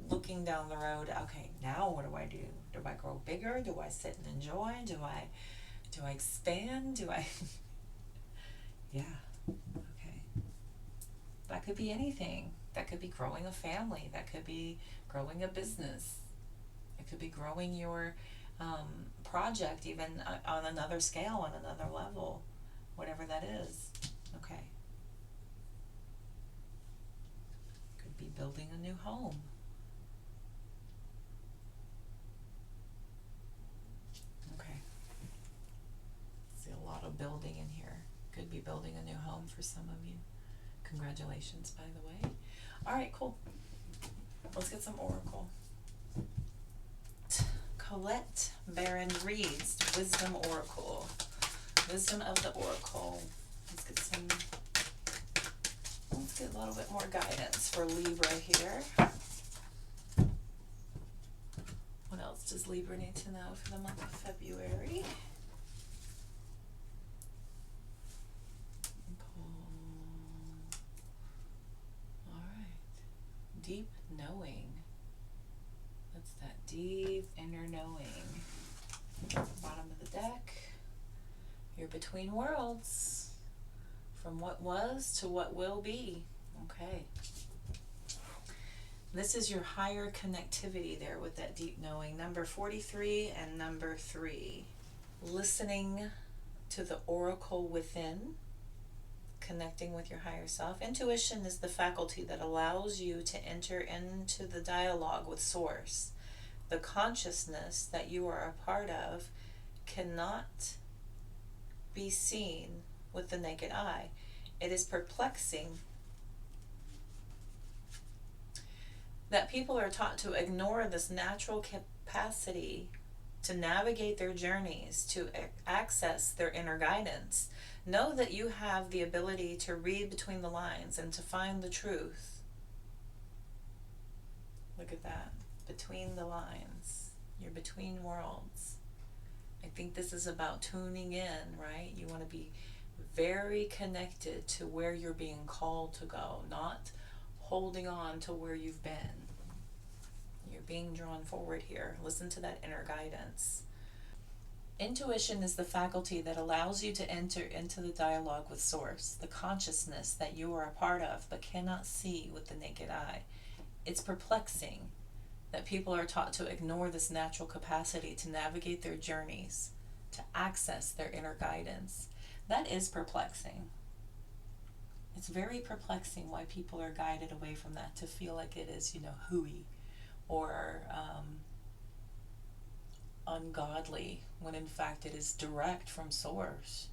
Speaker 1: looking down the road. Okay, now what do I do? Do I grow bigger? Do I sit and enjoy? Do I expand? Yeah. Okay. That could be anything. That could be growing a family. That could be growing a business. It could be growing your project even on another scale, on another level, whatever that is. Okay. Could be building a new home. Okay. See a lot of building in here. Could be building a new home for some of you. Congratulations, by the way. All right, cool. Let's get some oracle. Colette Baron reads Wisdom Oracle. Wisdom of the Oracle. Let's get a little bit more guidance for Libra here. What else does Libra need to know for the month of February? Deep knowing. That's that deep inner knowing. Bottom of the deck. You're between worlds. From what was to what will be. Okay. This is your higher connectivity there with that deep knowing. Number 43 and number 3. Listening to the oracle within. Connecting with your higher self. Intuition is the faculty that allows you to enter into the dialogue with Source. The consciousness that you are a part of cannot be seen with the naked eye. It is perplexing that people are taught to ignore this natural capacity to navigate their journeys, to access their inner guidance. Know that you have the ability to read between the lines and to find the truth. Look at that. Between the lines. You're between worlds. I think this is about tuning in, right? You want to be very connected to where you're being called to go, not holding on to where you've been. You're being drawn forward here. Listen to that inner guidance. Intuition is the faculty that allows you to enter into the dialogue with Source, the consciousness that you are a part of but cannot see with the naked eye. It's perplexing that people are taught to ignore this natural capacity to navigate their journeys, to access their inner guidance. That is perplexing. It's very perplexing why people are guided away from that, to feel like it is, hooey or ungodly, when in fact it is direct from Source.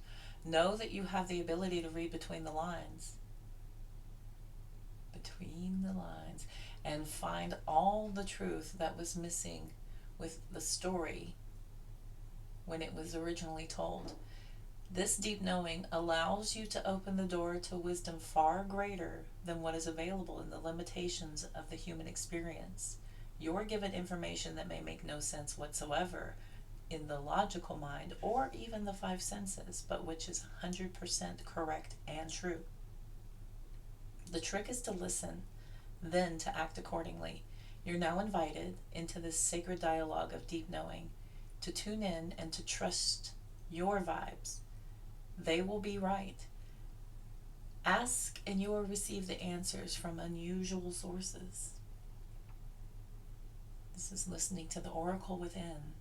Speaker 1: Know that you have the ability to read between the lines. Between the lines. And find all the truth that was missing with the story when it was originally told. This deep knowing allows you to open the door to wisdom far greater than what is available in the limitations of the human experience. You're given information that may make no sense whatsoever in the logical mind or even the five senses, but which is 100% correct and true. The trick is to listen, then to act accordingly. You're now invited into this sacred dialogue of deep knowing, to tune in and to trust your vibes. They will be right. Ask and you will receive the answers from unusual sources. This is listening to the oracle within.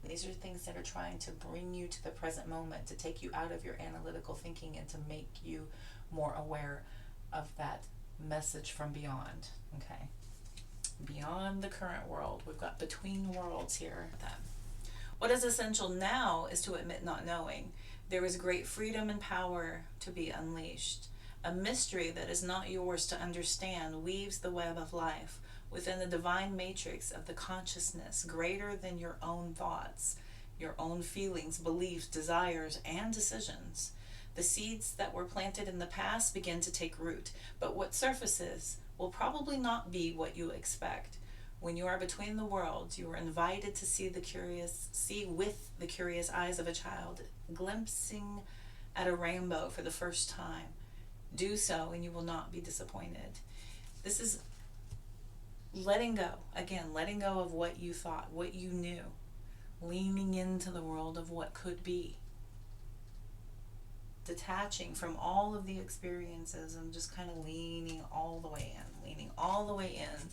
Speaker 1: These are things that are trying to bring you to the present moment, to take you out of your analytical thinking and to make you more aware of that message from beyond. Okay. Beyond the current world. We've got between worlds here then. What is essential now is to admit not knowing. There is great freedom and power to be unleashed. A mystery that is not yours to understand weaves the web of life within the divine matrix of the consciousness greater than your own thoughts, your own feelings, beliefs, desires, and decisions. The seeds that were planted in the past begin to take root, but what surfaces will probably not be what you expect. When you are between the worlds, you are invited to see with the curious eyes of a child, glimpsing at a rainbow for the first time. Do so and you will not be disappointed. This is letting go. Again, letting go of what you thought, what you knew. Leaning into the world of what could be. Detaching from all of the experiences and just kind of leaning all the way in. Leaning all the way in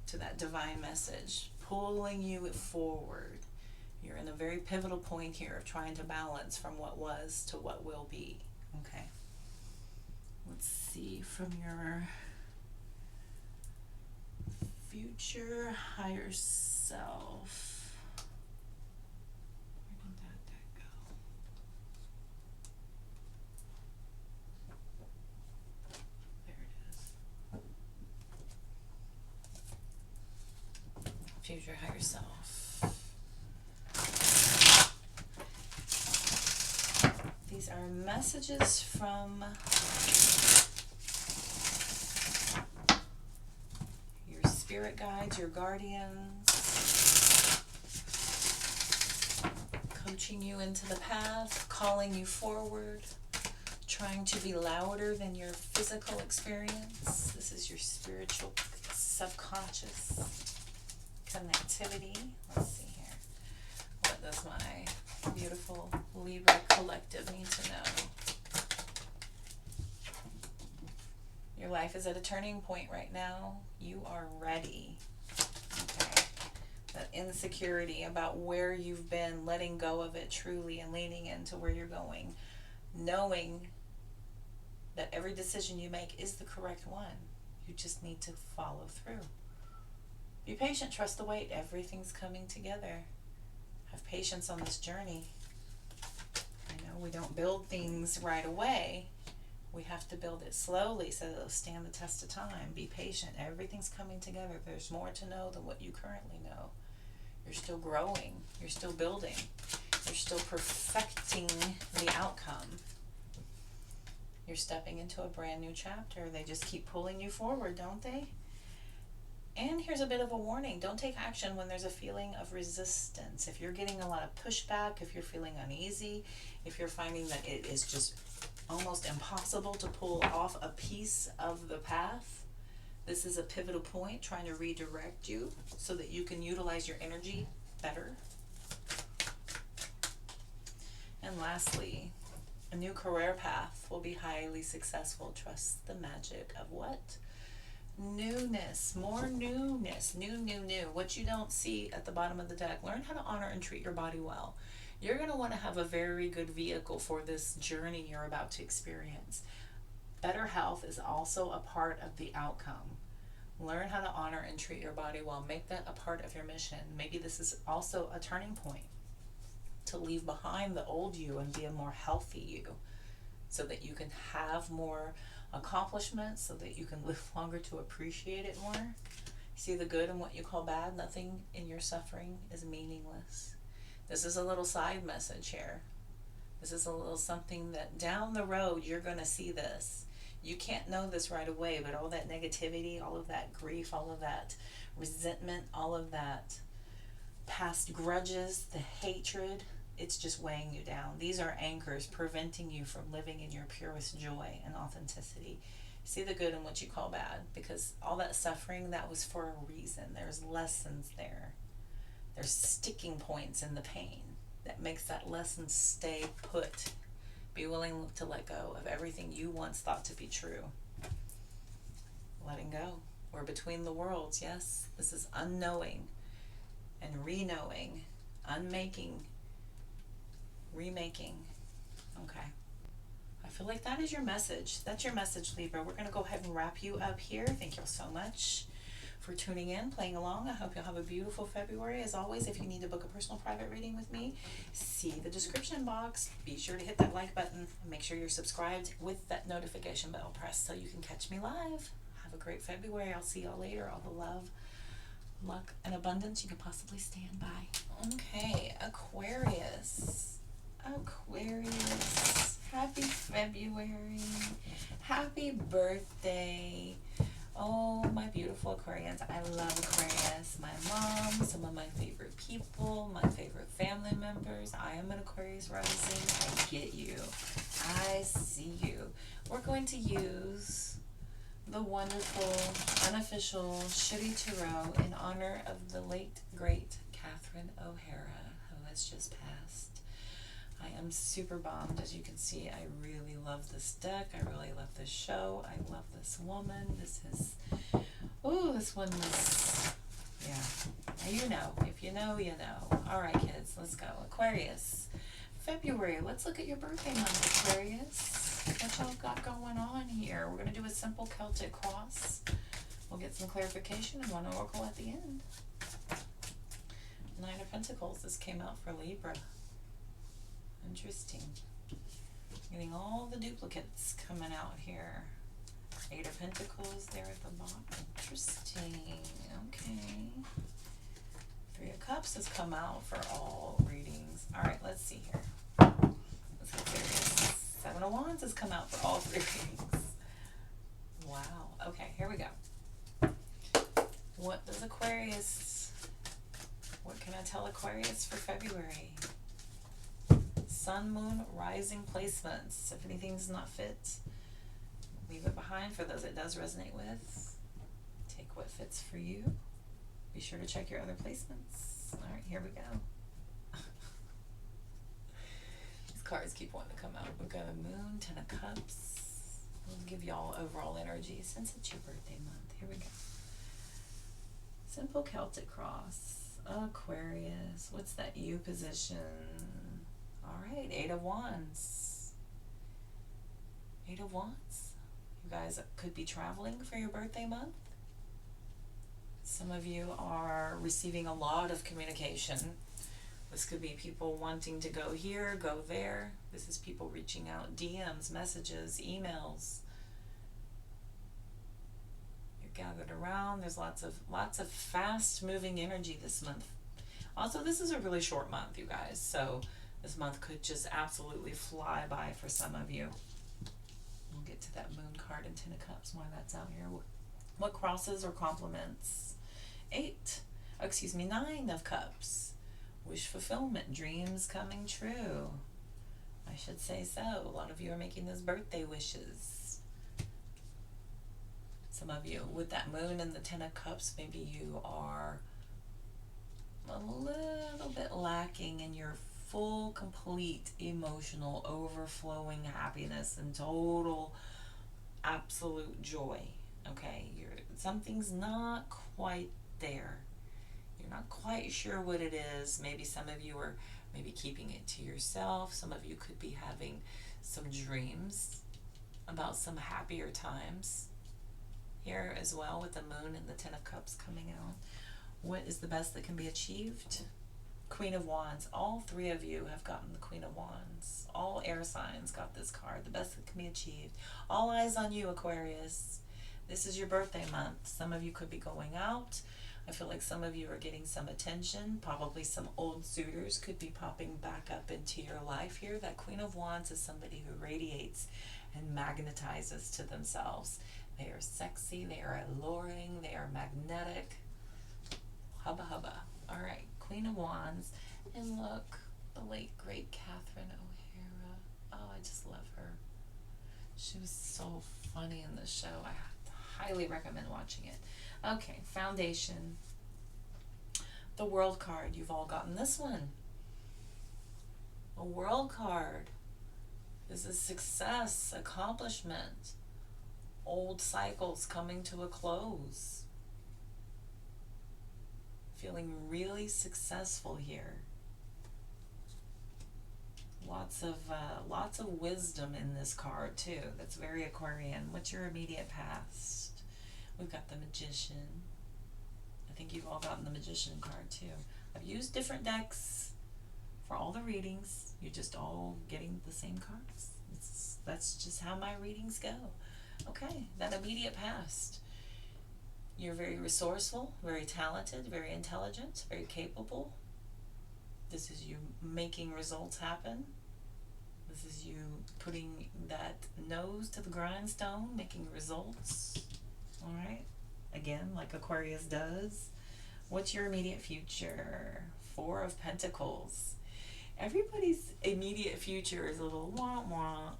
Speaker 1: to that divine message, pulling you forward. You're in a very pivotal point here of trying to balance from what was to what will be. Okay. Let's see, from your future higher self. Where did that deck go? There it is. Future higher self. These are messages from your spirit guides, your guardians, coaching you into the path, calling you forward, trying to be louder than your physical experience. This is your spiritual subconscious connectivity. Let's see here. What does my beautiful Libra collective need to know? Your life is at a turning point right now. You are ready. Okay. That insecurity about where you've been, letting go of it truly and leaning into where you're going. Knowing that every decision you make is the correct one. You just need to follow through. Be patient, trust the wait. Everything's coming together. Have patience on this journey. I know we don't build things right away. We have to build it slowly so that it'll stand the test of time. Be patient. Everything's coming together. There's more to know than what you currently know. You're still growing. You're still building. You're still perfecting the outcome. You're stepping into a brand new chapter. They just keep pulling you forward, don't they? And here's a bit of a warning. Don't take action when there's a feeling of resistance. If you're getting a lot of pushback, if you're feeling uneasy, if you're finding that it is just almost impossible to pull off a piece of the path, this is a pivotal point trying to redirect you so that you can utilize your energy better. And lastly, a new career path will be highly successful. Trust the magic of what? Newness, more newness, new. What you don't see at the bottom of the deck. Learn how to honor and treat your body well. You're going to want to have a very good vehicle for this journey you're about to experience. Better health is also a part of the outcome. Learn how to honor and treat your body well. Make that a part of your mission. Maybe this is also a turning point. to leave behind the old you and be a more healthy you, so that you can have more accomplishments, so that you can live longer to appreciate it more. See the good in what you call bad. Nothing in your suffering is meaningless. This is a little side message here. This is a little something that down the road you're going to see this. You can't know this right away, but all that negativity, all of that grief, all of that resentment, all of that past grudges, the hatred, it's just weighing you down. These are anchors preventing you from living in your purest joy and authenticity. See the good in what you call bad, because all that suffering, that was for a reason. There's lessons there. There's sticking points in the pain that makes that lesson stay put. Be willing to let go of everything you once thought to be true. Letting go. We're between the worlds, yes? This is unknowing and re-knowing, unmaking, remaking. Okay. I feel like that is your message. That's your message, Libra. We're going to go ahead and wrap you up here. Thank you all so much for tuning in, playing along. I hope you'll have a beautiful February. As always, if you need to book a personal private reading with me, see the description box. Be sure to hit that like button and make sure you're subscribed with that notification bell pressed so you can catch me live. Have a great February. I'll see y'all later. All the love, luck, and abundance you can possibly stand by. Okay, Aquarius. Aquarius. Happy February. Happy birthday. Oh, my beautiful Aquarians. I love Aquarius. My mom, some of my favorite people, my favorite family members. I am an Aquarius rising. I get you. I see you. We're going to use the wonderful, unofficial Shitty Tarot in honor of the late, great Catherine O'Hara, who has just passed. I am super bummed. As you can see, I really love this deck. I really love this show. I love this woman. This is, oh, this one was, yeah. You know. If you know, you know. All right, kids, let's go. Aquarius. February. Let's look at your birthday month, Aquarius. What y'all got going on here? We're going to do a simple Celtic cross. We'll get some clarification and one oracle at the end. Nine of Pentacles. This came out for Libra. Interesting. Getting all the duplicates coming out here. Eight of Pentacles there at the bottom. Interesting. Okay. Three of Cups has come out for all readings. All right, let's see here. Let's get serious. Seven of Wands has come out for all three readings. Wow. Okay, here we go. What does Aquarius, what can I tell Aquarius for February? Sun, Moon, Rising placements. If anything's not fit, leave it behind. For those it does resonate with, take what fits for you. Be sure to check your other placements. All right, here we go. These cards keep wanting to come out. We've got a Moon, Ten of Cups. We'll give y'all overall energy since it's your birthday month. Here we go. Simple Celtic cross. Aquarius. What's that U position? All right, Eight of Wands. Eight of Wands. You guys could be traveling for your birthday month. Some of you are receiving a lot of communication. This could be people wanting to go here, go there. This is people reaching out, DMs, messages, emails. You're gathered around. There's lots of fast-moving energy this month. Also, this is a really short month, you guys, so this month could just absolutely fly by for some of you. We'll get to that Moon card and Ten of Cups, why that's out here. What crosses or complements? Nine of Cups. Wish fulfillment, dreams coming true. I should say so. A lot of you are making those birthday wishes. Some of you, with that Moon and the Ten of Cups, maybe you are a little bit lacking in your full, complete, emotional, overflowing happiness and total, absolute joy. Okay, something's not quite there. You're not quite sure what it is. Maybe some of you are maybe keeping it to yourself. Some of you could be having some dreams about some happier times here as well, with the Moon and the Ten of Cups coming out. What is the best that can be achieved? Queen of Wands. All three of you have gotten the Queen of Wands. All air signs got this card. The best that can be achieved. All eyes on you, Aquarius. This is your birthday month. Some of you could be going out. I feel like some of you are getting some attention. Probably some old suitors could be popping back up into your life here. That Queen of Wands is somebody who radiates and magnetizes to themselves. They are sexy, they are alluring, they are magnetic. Hubba hubba. All right, Queen of Wands. And look, the late great Catherine O'Hara. Oh, I just love her. She was so funny in this show. I highly recommend watching it. Okay, Foundation. The World card. You've all gotten this one. A World card. This is success, accomplishment, old cycles coming to a close. Feeling really successful here. Lots of wisdom in this card too. That's very Aquarian. What's your immediate past? We've got the Magician. I think you've all gotten the Magician card too. I've used different decks for all the readings. You're just all getting the same cards. That's just how my readings go. Okay, that immediate past. You're very resourceful, very talented, very intelligent, very capable. This is you making results happen. This is you putting that nose to the grindstone, making results. All right? Again, like Aquarius does. What's your immediate future? Four of Pentacles. Everybody's immediate future is a little wah-wah.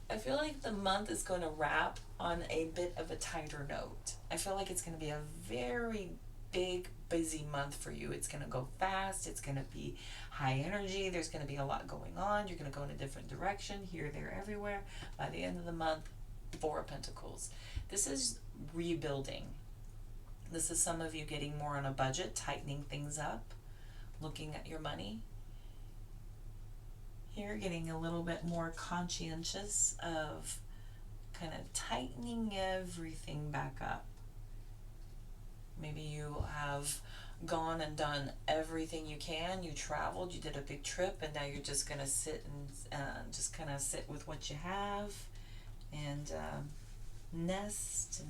Speaker 1: I feel like the month is going to wrap on a bit of a tighter note. I feel like it's going to be a very big, busy month for you. It's going to go fast. It's going to be high energy. There's going to be a lot going on. You're going to go in a different direction, here, there, everywhere. By the end of the month, Four of Pentacles. This is rebuilding. This is some of you getting more on a budget, tightening things up, looking at your money. Here, getting a little bit more conscientious of kind of tightening everything back up. Maybe you have gone and done everything you can. You traveled, you did a big trip, and now you're just going to sit and just kind of sit with what you have and nest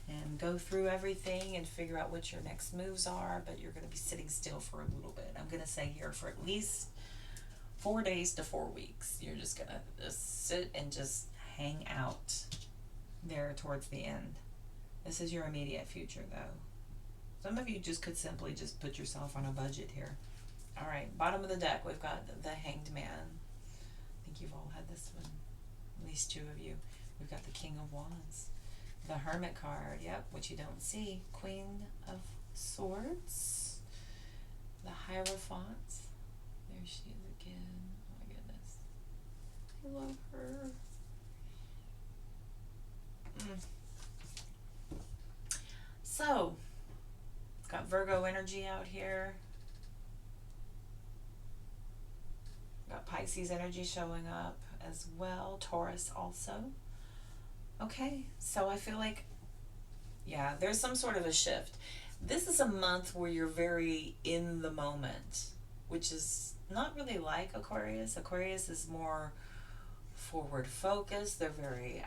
Speaker 1: and go through everything and figure out what your next moves are, but you're going to be sitting still for a little bit. I'm going to say here for at least 4 days to 4 weeks. You're just going to just sit and just hang out there towards the end. This is your immediate future though. Some of you just could simply just put yourself on a budget here. All right, bottom of the deck, we've got the Hanged Man. I think you've all had this one, at least two of you. We've got the King of Wands. The Hermit card, yep, which you don't see. Queen of Swords. The Hierophant. There she is again. Oh my goodness. I love her. So, got Virgo energy out here. Got Pisces energy showing up as well. Taurus also. Okay, so I feel like, yeah, there's some sort of a shift. This is a month where you're very in the moment, which is not really like Aquarius. Aquarius is more forward focused. They're very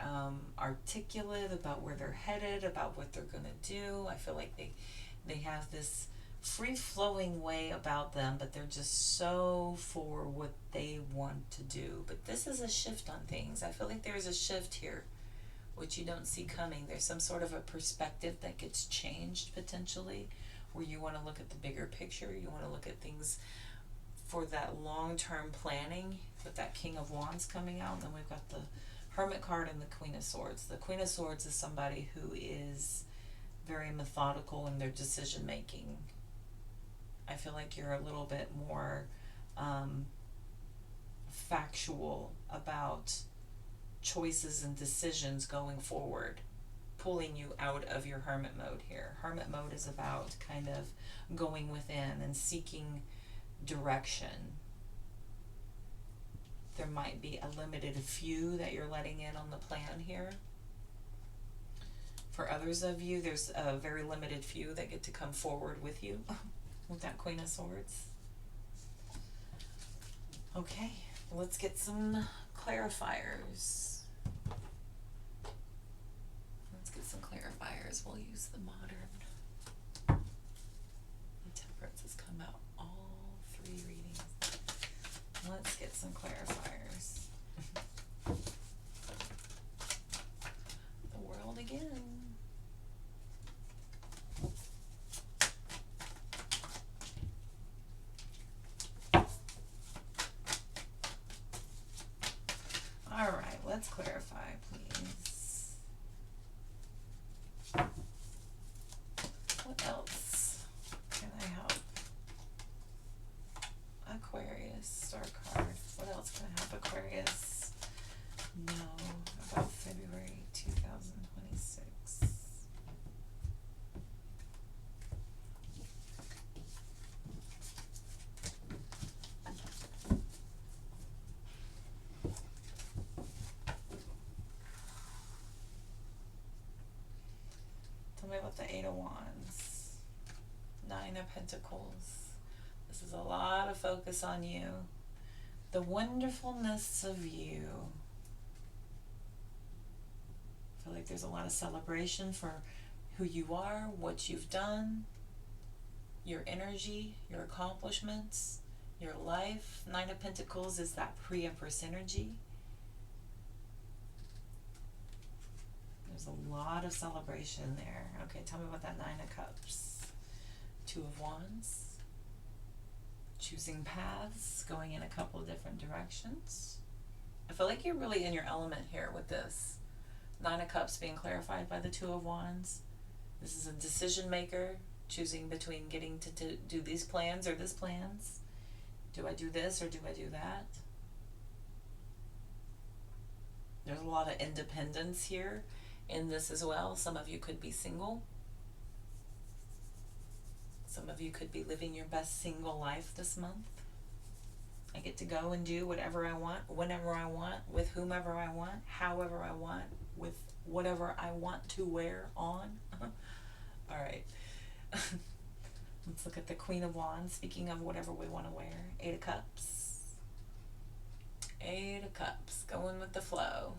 Speaker 1: articulate about where they're headed, about what they're going to do. I feel like they have this free-flowing way about them, but they're just so for what they want to do. But this is a shift on things. I feel like there's a shift here, which you don't see coming. There's some sort of a perspective that gets changed potentially, where you want to look at the bigger picture. You want to look at things for that long-term planning with that King of Wands coming out. And then we've got the Hermit card and the Queen of Swords. The Queen of Swords is somebody who is very methodical in their decision making. I feel like you're a little bit more factual about choices and decisions going forward, pulling you out of your hermit mode here. Hermit mode is about kind of going within and seeking direction. There might be a limited few that you're letting in on the plan here. For others of you, there's a very limited few that get to come forward with you. with that Queen of Swords. Okay, let's get some clarifiers. Let's get some clarifiers. We'll use the modern. The Temperance has come out all 3 readings. Let's get some clarifiers. The World again. All right, let's clarify, please. What else can I help? Aquarius, star card. What else can I help Aquarius know about February 2026? Tell me about the 8 of Wands, 9 of Pentacles. This is a lot of focus on you. The wonderfulness of you. I feel like there's a lot of celebration for who you are, what you've done, your energy, your accomplishments, your life. 9 of Pentacles is that pre-Empress energy. There's a lot of celebration there. Okay, tell me about that 9 of Cups. 2 of Wands. Choosing paths, going in a couple of different directions. I feel like you're really in your element here with this. 9 of Cups being clarified by the 2 of Wands. This is a decision maker, choosing between getting to do these plans or this plans. Do I do this or do I do that? There's a lot of independence here in this as well. Some of you could be single. Some of you could be living your best single life this month. I get to go and do whatever I want, whenever I want, with whomever I want, however I want, with whatever I want to wear on. All right. Let's look at the Queen of Wands. Speaking of whatever we want to wear. 8 of Cups. 8 of Cups. Going with the flow.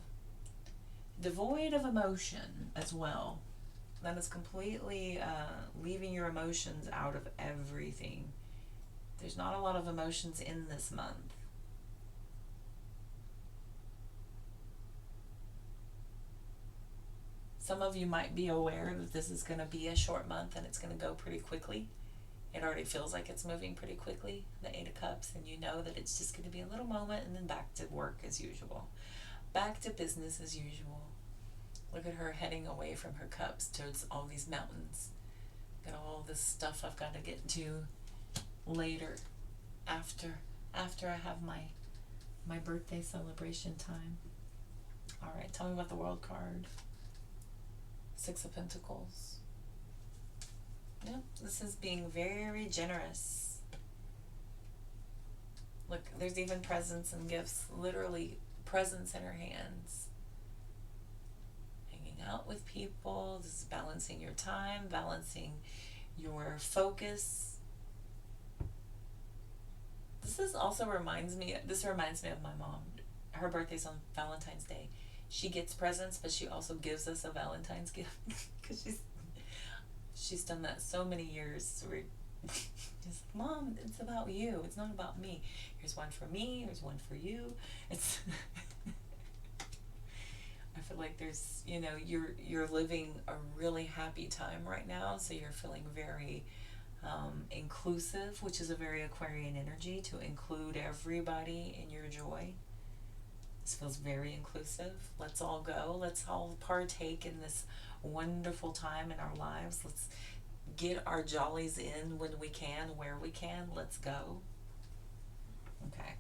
Speaker 1: Devoid of emotion as well. That is completely leaving your emotions out of everything. There's not a lot of emotions in this month. Some of you might be aware that this is going to be a short month and it's going to go pretty quickly. It already feels like it's moving pretty quickly, the 8 of Cups, and you know that it's just going to be a little moment and then back to work as usual. Back to business as usual. Look at her heading away from her cups towards all these mountains. Got all this stuff I've got to get to later, after I have my birthday celebration time. All right, tell me about the World card. 6 of Pentacles. Yep, this is being very generous. Look, there's even presents and gifts, literally presents in her hands. Out with people. This is balancing your time, balancing your focus. This reminds me of my mom. Her birthday's on Valentine's Day. She gets presents, but she also gives us a Valentine's gift because she's done that so many years. Where she's like, Mom, it's about you. It's not about me. Here's one for me. Here's one for you. It's I feel like there's, you're living a really happy time right now, so you're feeling very inclusive, which is a very Aquarian energy, to include everybody in your joy. This feels very inclusive. Let's all go. Let's all partake in this wonderful time in our lives. Let's get our jollies in when we can, where we can. Let's go. Okay.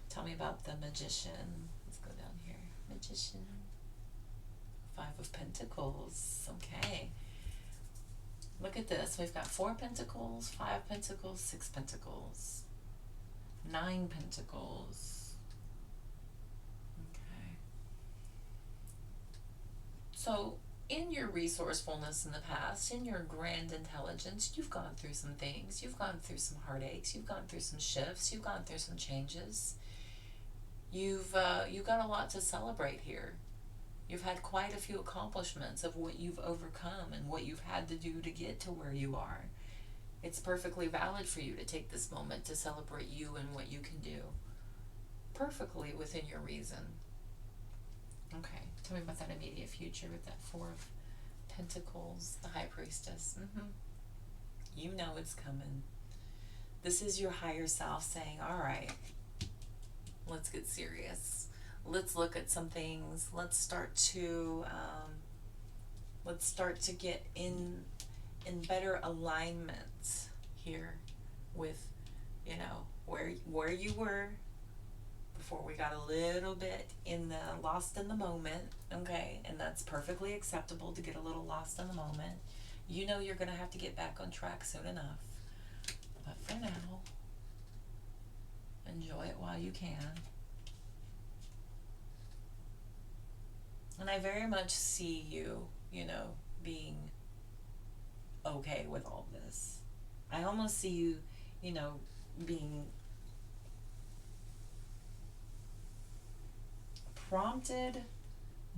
Speaker 1: Tell me about the Magician. Let's go down here. Magician. 5 of Pentacles. Okay. Look at this. We've got 4 Pentacles, 5 Pentacles, 6 Pentacles, 9 Pentacles. Okay. So in your resourcefulness in the past, in your grand intelligence, you've gone through some things. You've gone through some heartaches. You've gone through some shifts. You've gone through some changes. You've got a lot to celebrate here. You've had quite a few accomplishments of what you've overcome and what you've had to do to get to where you are. It's perfectly valid for you to take this moment to celebrate you and what you can do. Perfectly within your reason. Okay, tell me about that immediate future with that Four of Pentacles, the High Priestess. You know it's coming. This is your higher self saying, all right, let's get serious. Let's look at some things. Let's start to get in better alignment here with, you know, where you were before we got a little bit lost in the moment, okay? And that's perfectly acceptable to get a little lost in the moment. You know you're gonna have to get back on track soon enough. But for now, enjoy it while you can. And I very much see you, you know, being okay with all this. I almost see you, you know, being prompted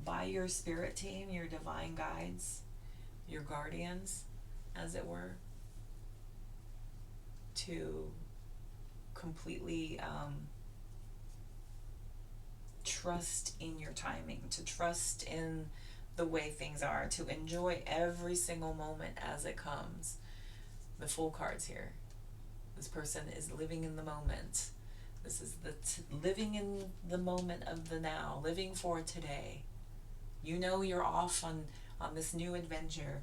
Speaker 1: by your spirit team, your divine guides, your guardians, as it were, to completely trust in your timing, to trust in the way things are, to enjoy every single moment as it comes. The Fool cards here. This person is living in the moment. This is living in the moment of the now, living for today. You know you're off on this new adventure.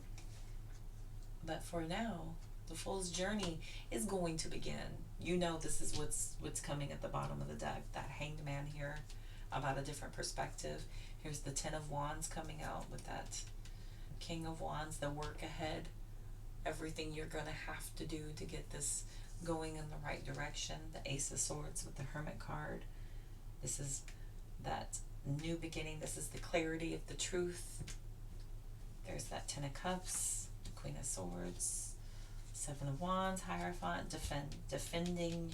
Speaker 1: But for now, the Fool's journey is going to begin. You know this is what's coming at the bottom of the deck. That Hanged Man here, about a different perspective. Here's the Ten of Wands coming out with that King of Wands, the work ahead. Everything you're going to have to do to get this going in the right direction. The Ace of Swords with the Hermit card. This is that new beginning. This is the clarity of the truth. There's that Ten of Cups, Queen of Swords, Seven of Wands, Hierophant, defending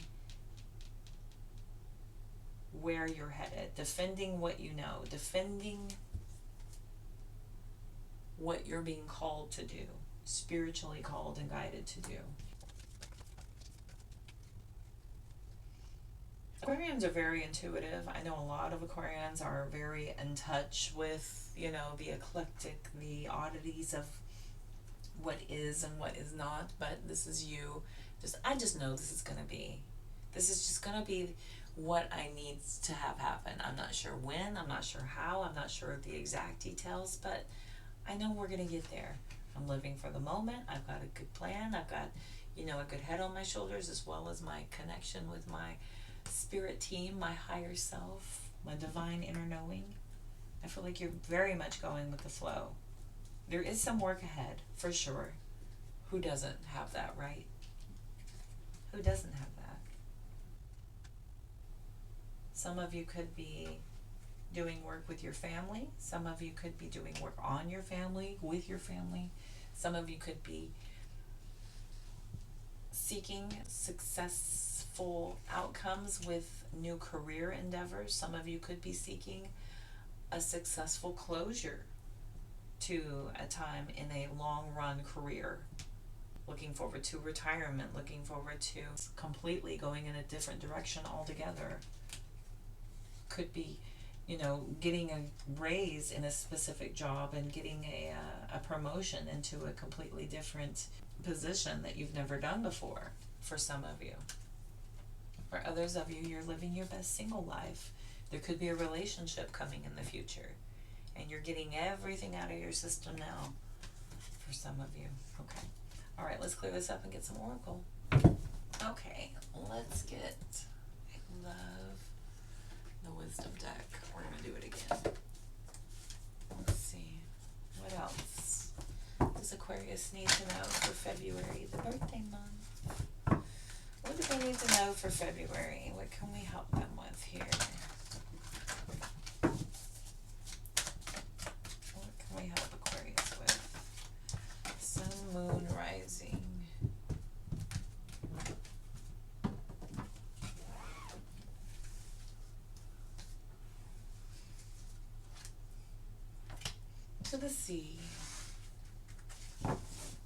Speaker 1: where you're headed, defending what you know, defending what you're being called to do, spiritually called and guided to do. Aquarians are very intuitive. I know a lot of Aquarians are very in touch with, you know, the eclectic, the oddities of what is and what is not, but this is you. I just know this is just gonna be what I need to have happen. I'm not sure when, I'm not sure how, I'm not sure of the exact details, but I know we're gonna get there. I'm living for the moment. I've got a good plan. I've got, you know, a good head on my shoulders, as well as my connection with my spirit team, my higher self, my divine inner knowing. I feel like you're very much going with the flow. There is some work ahead, for sure. Who doesn't have that, right? Who doesn't have that? Some of you could be doing work with your family. Some of you could be doing work on your family, with your family. Some of you could be seeking successful outcomes with new career endeavors. Some of you could be seeking a successful closure to a time in a long run career. Looking forward to retirement, looking forward to completely going in a different direction altogether. Could be, you know, getting a raise in a specific job and getting a promotion into a completely different position that you've never done before, for some of you. For others of you, you're living your best single life. There could be a relationship coming in the future, and you're getting everything out of your system now, for some of you. Okay. All right, let's clear this up and get some oracle. Okay, let's get, I love the wisdom deck. We're going to do it again. Let's see. What else does Aquarius need to know for February, the birthday month? What do they need to know for February? What can we help them with here? What can we help Aquarius to the sea.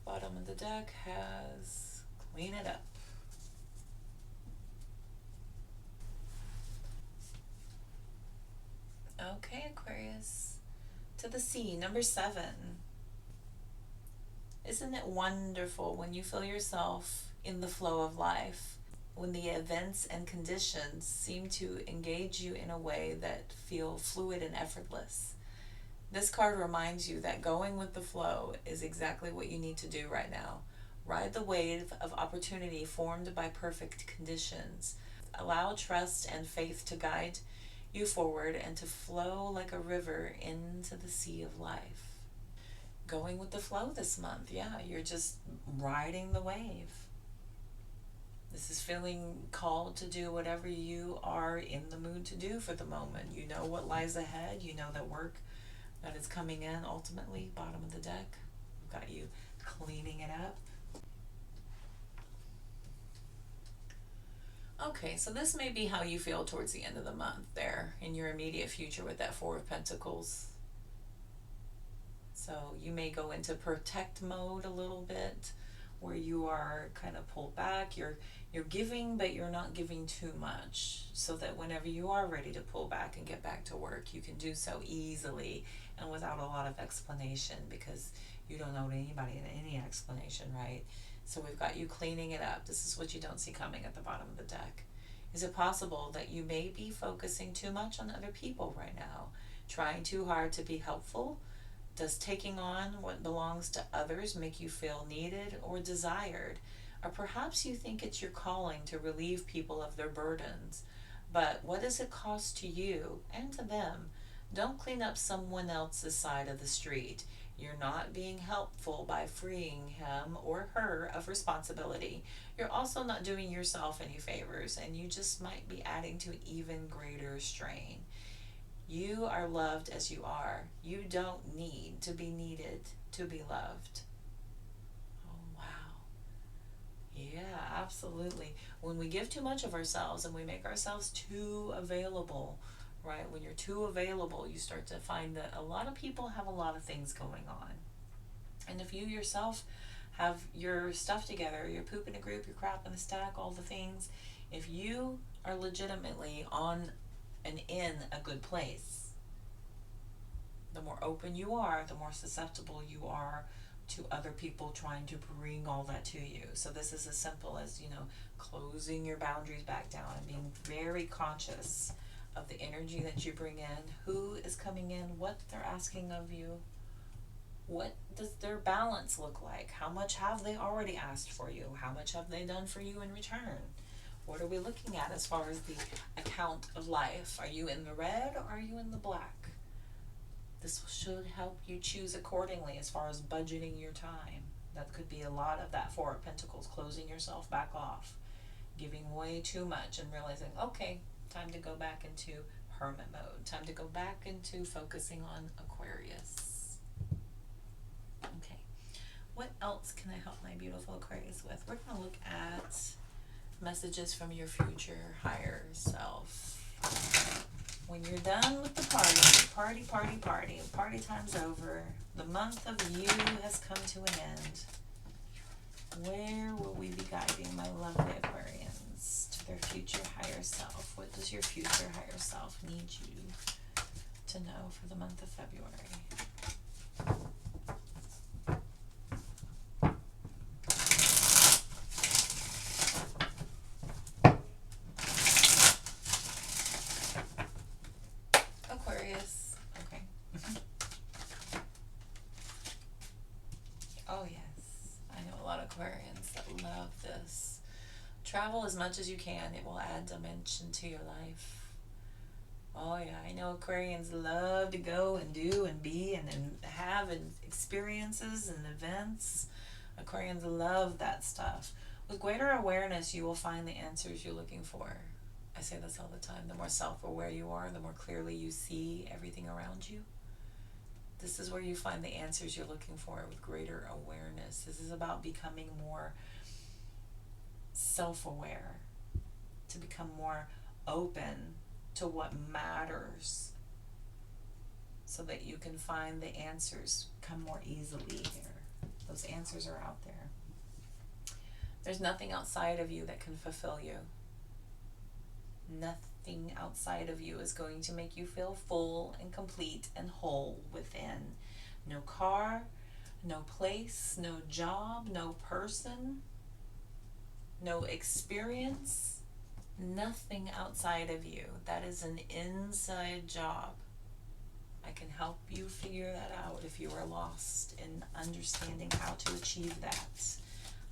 Speaker 1: Bottom of the deck has clean it up. Okay, Aquarius. To the sea, number 7. Isn't it wonderful when you feel yourself in the flow of life, when the events and conditions seem to engage you in a way that feel fluid and effortless? This card reminds you that going with the flow is exactly what you need to do right now. Ride the wave of opportunity formed by perfect conditions. Allow trust and faith to guide you forward and to flow like a river into the sea of life. Going with the flow this month. Yeah, you're just riding the wave. This is feeling called to do whatever you are in the mood to do for the moment. You know what lies ahead. You know that work that is coming in ultimately. Bottom of the deck. We've got you cleaning it up. Okay, so this may be how you feel towards the end of the month there in your immediate future with that Four of Pentacles. So you may go into protect mode a little bit, where you are kind of pulled back. You're giving, but you're not giving too much, so that whenever you are ready to pull back and get back to work, you can do so easily and without a lot of explanation, because you don't owe anybody any explanation, right? So we've got you cleaning it up. This is what you don't see coming at the bottom of the deck. Is it possible that you may be focusing too much on other people right now, trying too hard to be helpful? Does taking on what belongs to others make you feel needed or desired? Or perhaps you think it's your calling to relieve people of their burdens. But what does it cost to you and to them? Don't clean up someone else's side of the street. You're not being helpful by freeing him or her of responsibility. You're also not doing yourself any favors, and you just might be adding to an even greater strain. You are loved as you are. You don't need to be needed to be loved. Oh, wow. Yeah, absolutely. When we give too much of ourselves and we make ourselves too available, right? When you're too available, you start to find that a lot of people have a lot of things going on. And if you yourself have your stuff together, your poop in a group, your crap in a stack, all the things, if you are legitimately on and in a good place, the more open you are, the more susceptible you are to other people trying to bring all that to you. So this is as simple as, closing your boundaries back down and being very conscious of the energy that you bring in, who is coming in, what they're asking of you, what does their balance look like, how much have they already asked for you, how much have they done for you in return. What are we looking at as far as the account of life? Are you in the red or are you in the black? This should help you choose accordingly as far as budgeting your time. That could be a lot of that Four of Pentacles, closing yourself back off, giving way too much and realizing, okay, time to go back into hermit mode. Time to go back into focusing on Aquarius. Okay, what else can I help my beautiful Aquarius with? We're going to look at messages from your future higher self. When you're done with the party time's over, the month of you has come to an end. Where will we be guiding my lovely Aquarians to their future higher self? What does your future higher self need you to know for the month of February? Aquarius. Okay. Oh yes, I know a lot of Aquarians that love this. Travel as much as you can. It will add dimension to your life. Oh yeah, I know Aquarians love to go and do and be and have experiences and events. Aquarians love that stuff. With greater awareness, you will find the answers you're looking for. I say this all the time. The more self-aware you are, the more clearly you see everything around you. This is where you find the answers you're looking for with greater awareness. This is about becoming more self-aware, to become more open to what matters. so that you can find the answers come more easily here. Those answers are out there. There's nothing outside of you that can fulfill you. Nothing outside of you is going to make you feel full and complete and whole within. No car, no place, no job, no person, no experience, nothing outside of you. That is an inside job. I can help you figure that out if you are lost in understanding how to achieve that.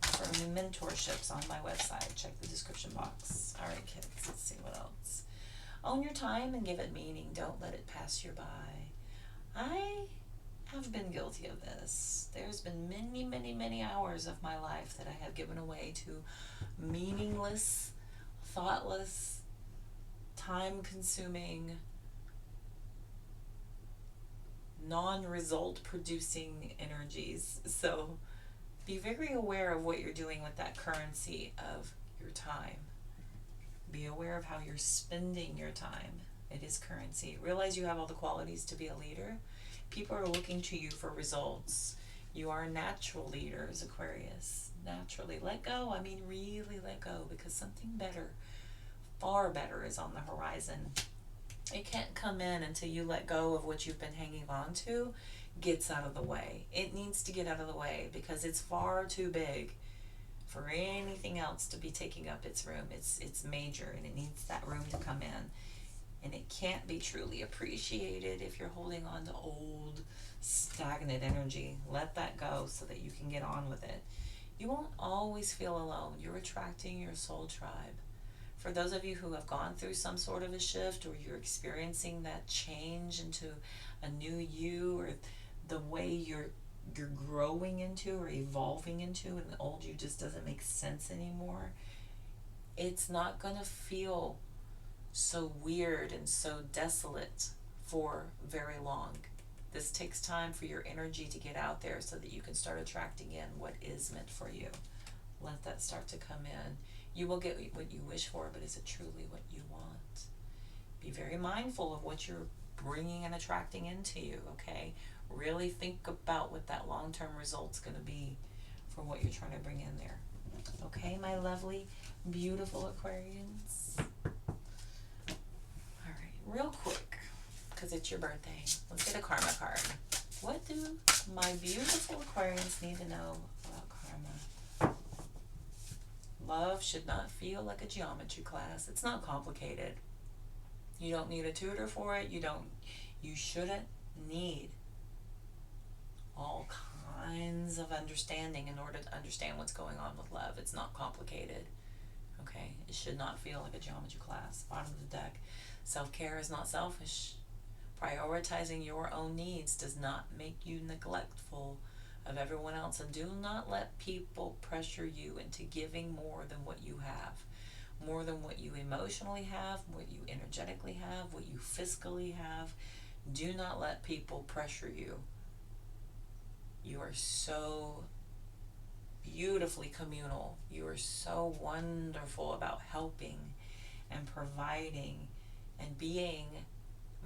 Speaker 1: For new mentorships on my website, check the description box. All right, kids, let's see what else. Own your time and give it meaning. Don't let it pass you by. I have been guilty of this. There's been many, many, many hours of my life that I have given away to meaningless, thoughtless, time-consuming, non-result producing energies. So be very aware of what you're doing with that currency of your time. Be aware of how you're spending your time. It is currency. Realize you have all the qualities to be a leader. People are looking to you for results. You are natural leaders, Aquarius. Naturally. Let go. I mean, really let go, because something better, far better, is on the horizon. It can't come in until you let go of what you've been hanging on to gets out of the way. It needs to get out of the way because it's far too big for anything else to be taking up its room. It's major, and it needs that room to come in. And it can't be truly appreciated if you're holding on to old, stagnant energy. Let that go so that you can get on with it. You won't always feel alone. You're attracting your soul tribe. For those of you who have gone through some sort of a shift, or you're experiencing that change into a new you, or the way you're growing into or evolving into, and the old you just doesn't make sense anymore, it's not going to feel so weird and so desolate for very long. This takes time for your energy to get out there so that you can start attracting in what is meant for you. Let that start to come in. You will get what you wish for, but is it truly what you want? Be very mindful of what you're bringing and attracting into you, okay? Really think about what that long-term result's going to be for what you're trying to bring in there. Okay, my lovely, beautiful Aquarians? All right, real quick, because it's your birthday, let's get a karma card. What do my beautiful Aquarians need to know about karma? Love should not feel like a geometry class. It's not complicated. You don't need a tutor for it. You shouldn't need all kinds of understanding in order to understand what's going on with love. It's not complicated. Okay? It should not feel like a geometry class. Bottom of the deck. Self-care is not selfish. Prioritizing your own needs does not make you neglectful of everyone else, and do not let people pressure you into giving more than what you have, more than what you emotionally have, what you energetically have, what you fiscally have. Do not let people pressure you. You are so beautifully communal. You are so wonderful about helping and providing and being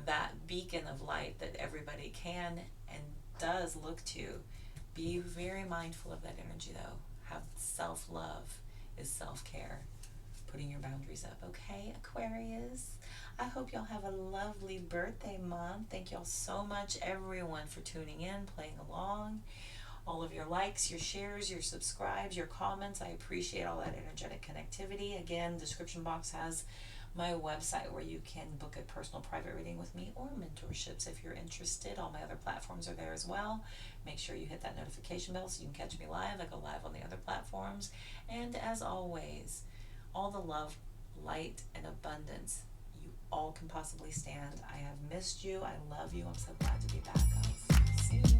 Speaker 1: that beacon of light that everybody can and does look to. Be very mindful of that energy, though. Have self-love is self-care. Putting your boundaries up. Okay, Aquarius? I hope y'all have a lovely birthday month. Thank y'all so much, everyone, for tuning in, playing along. All of your likes, your shares, your subscribes, your comments. I appreciate all that energetic connectivity. Again, description box has my website where you can book a personal private reading with me or mentorships if you're interested. All my other platforms are there as well. Make sure you hit that notification bell so you can catch me live. I go live on the other platforms. And as always, all the love, light, and abundance you all can possibly stand. I have missed you. I love you. I'm so glad to be back. I'll see you soon.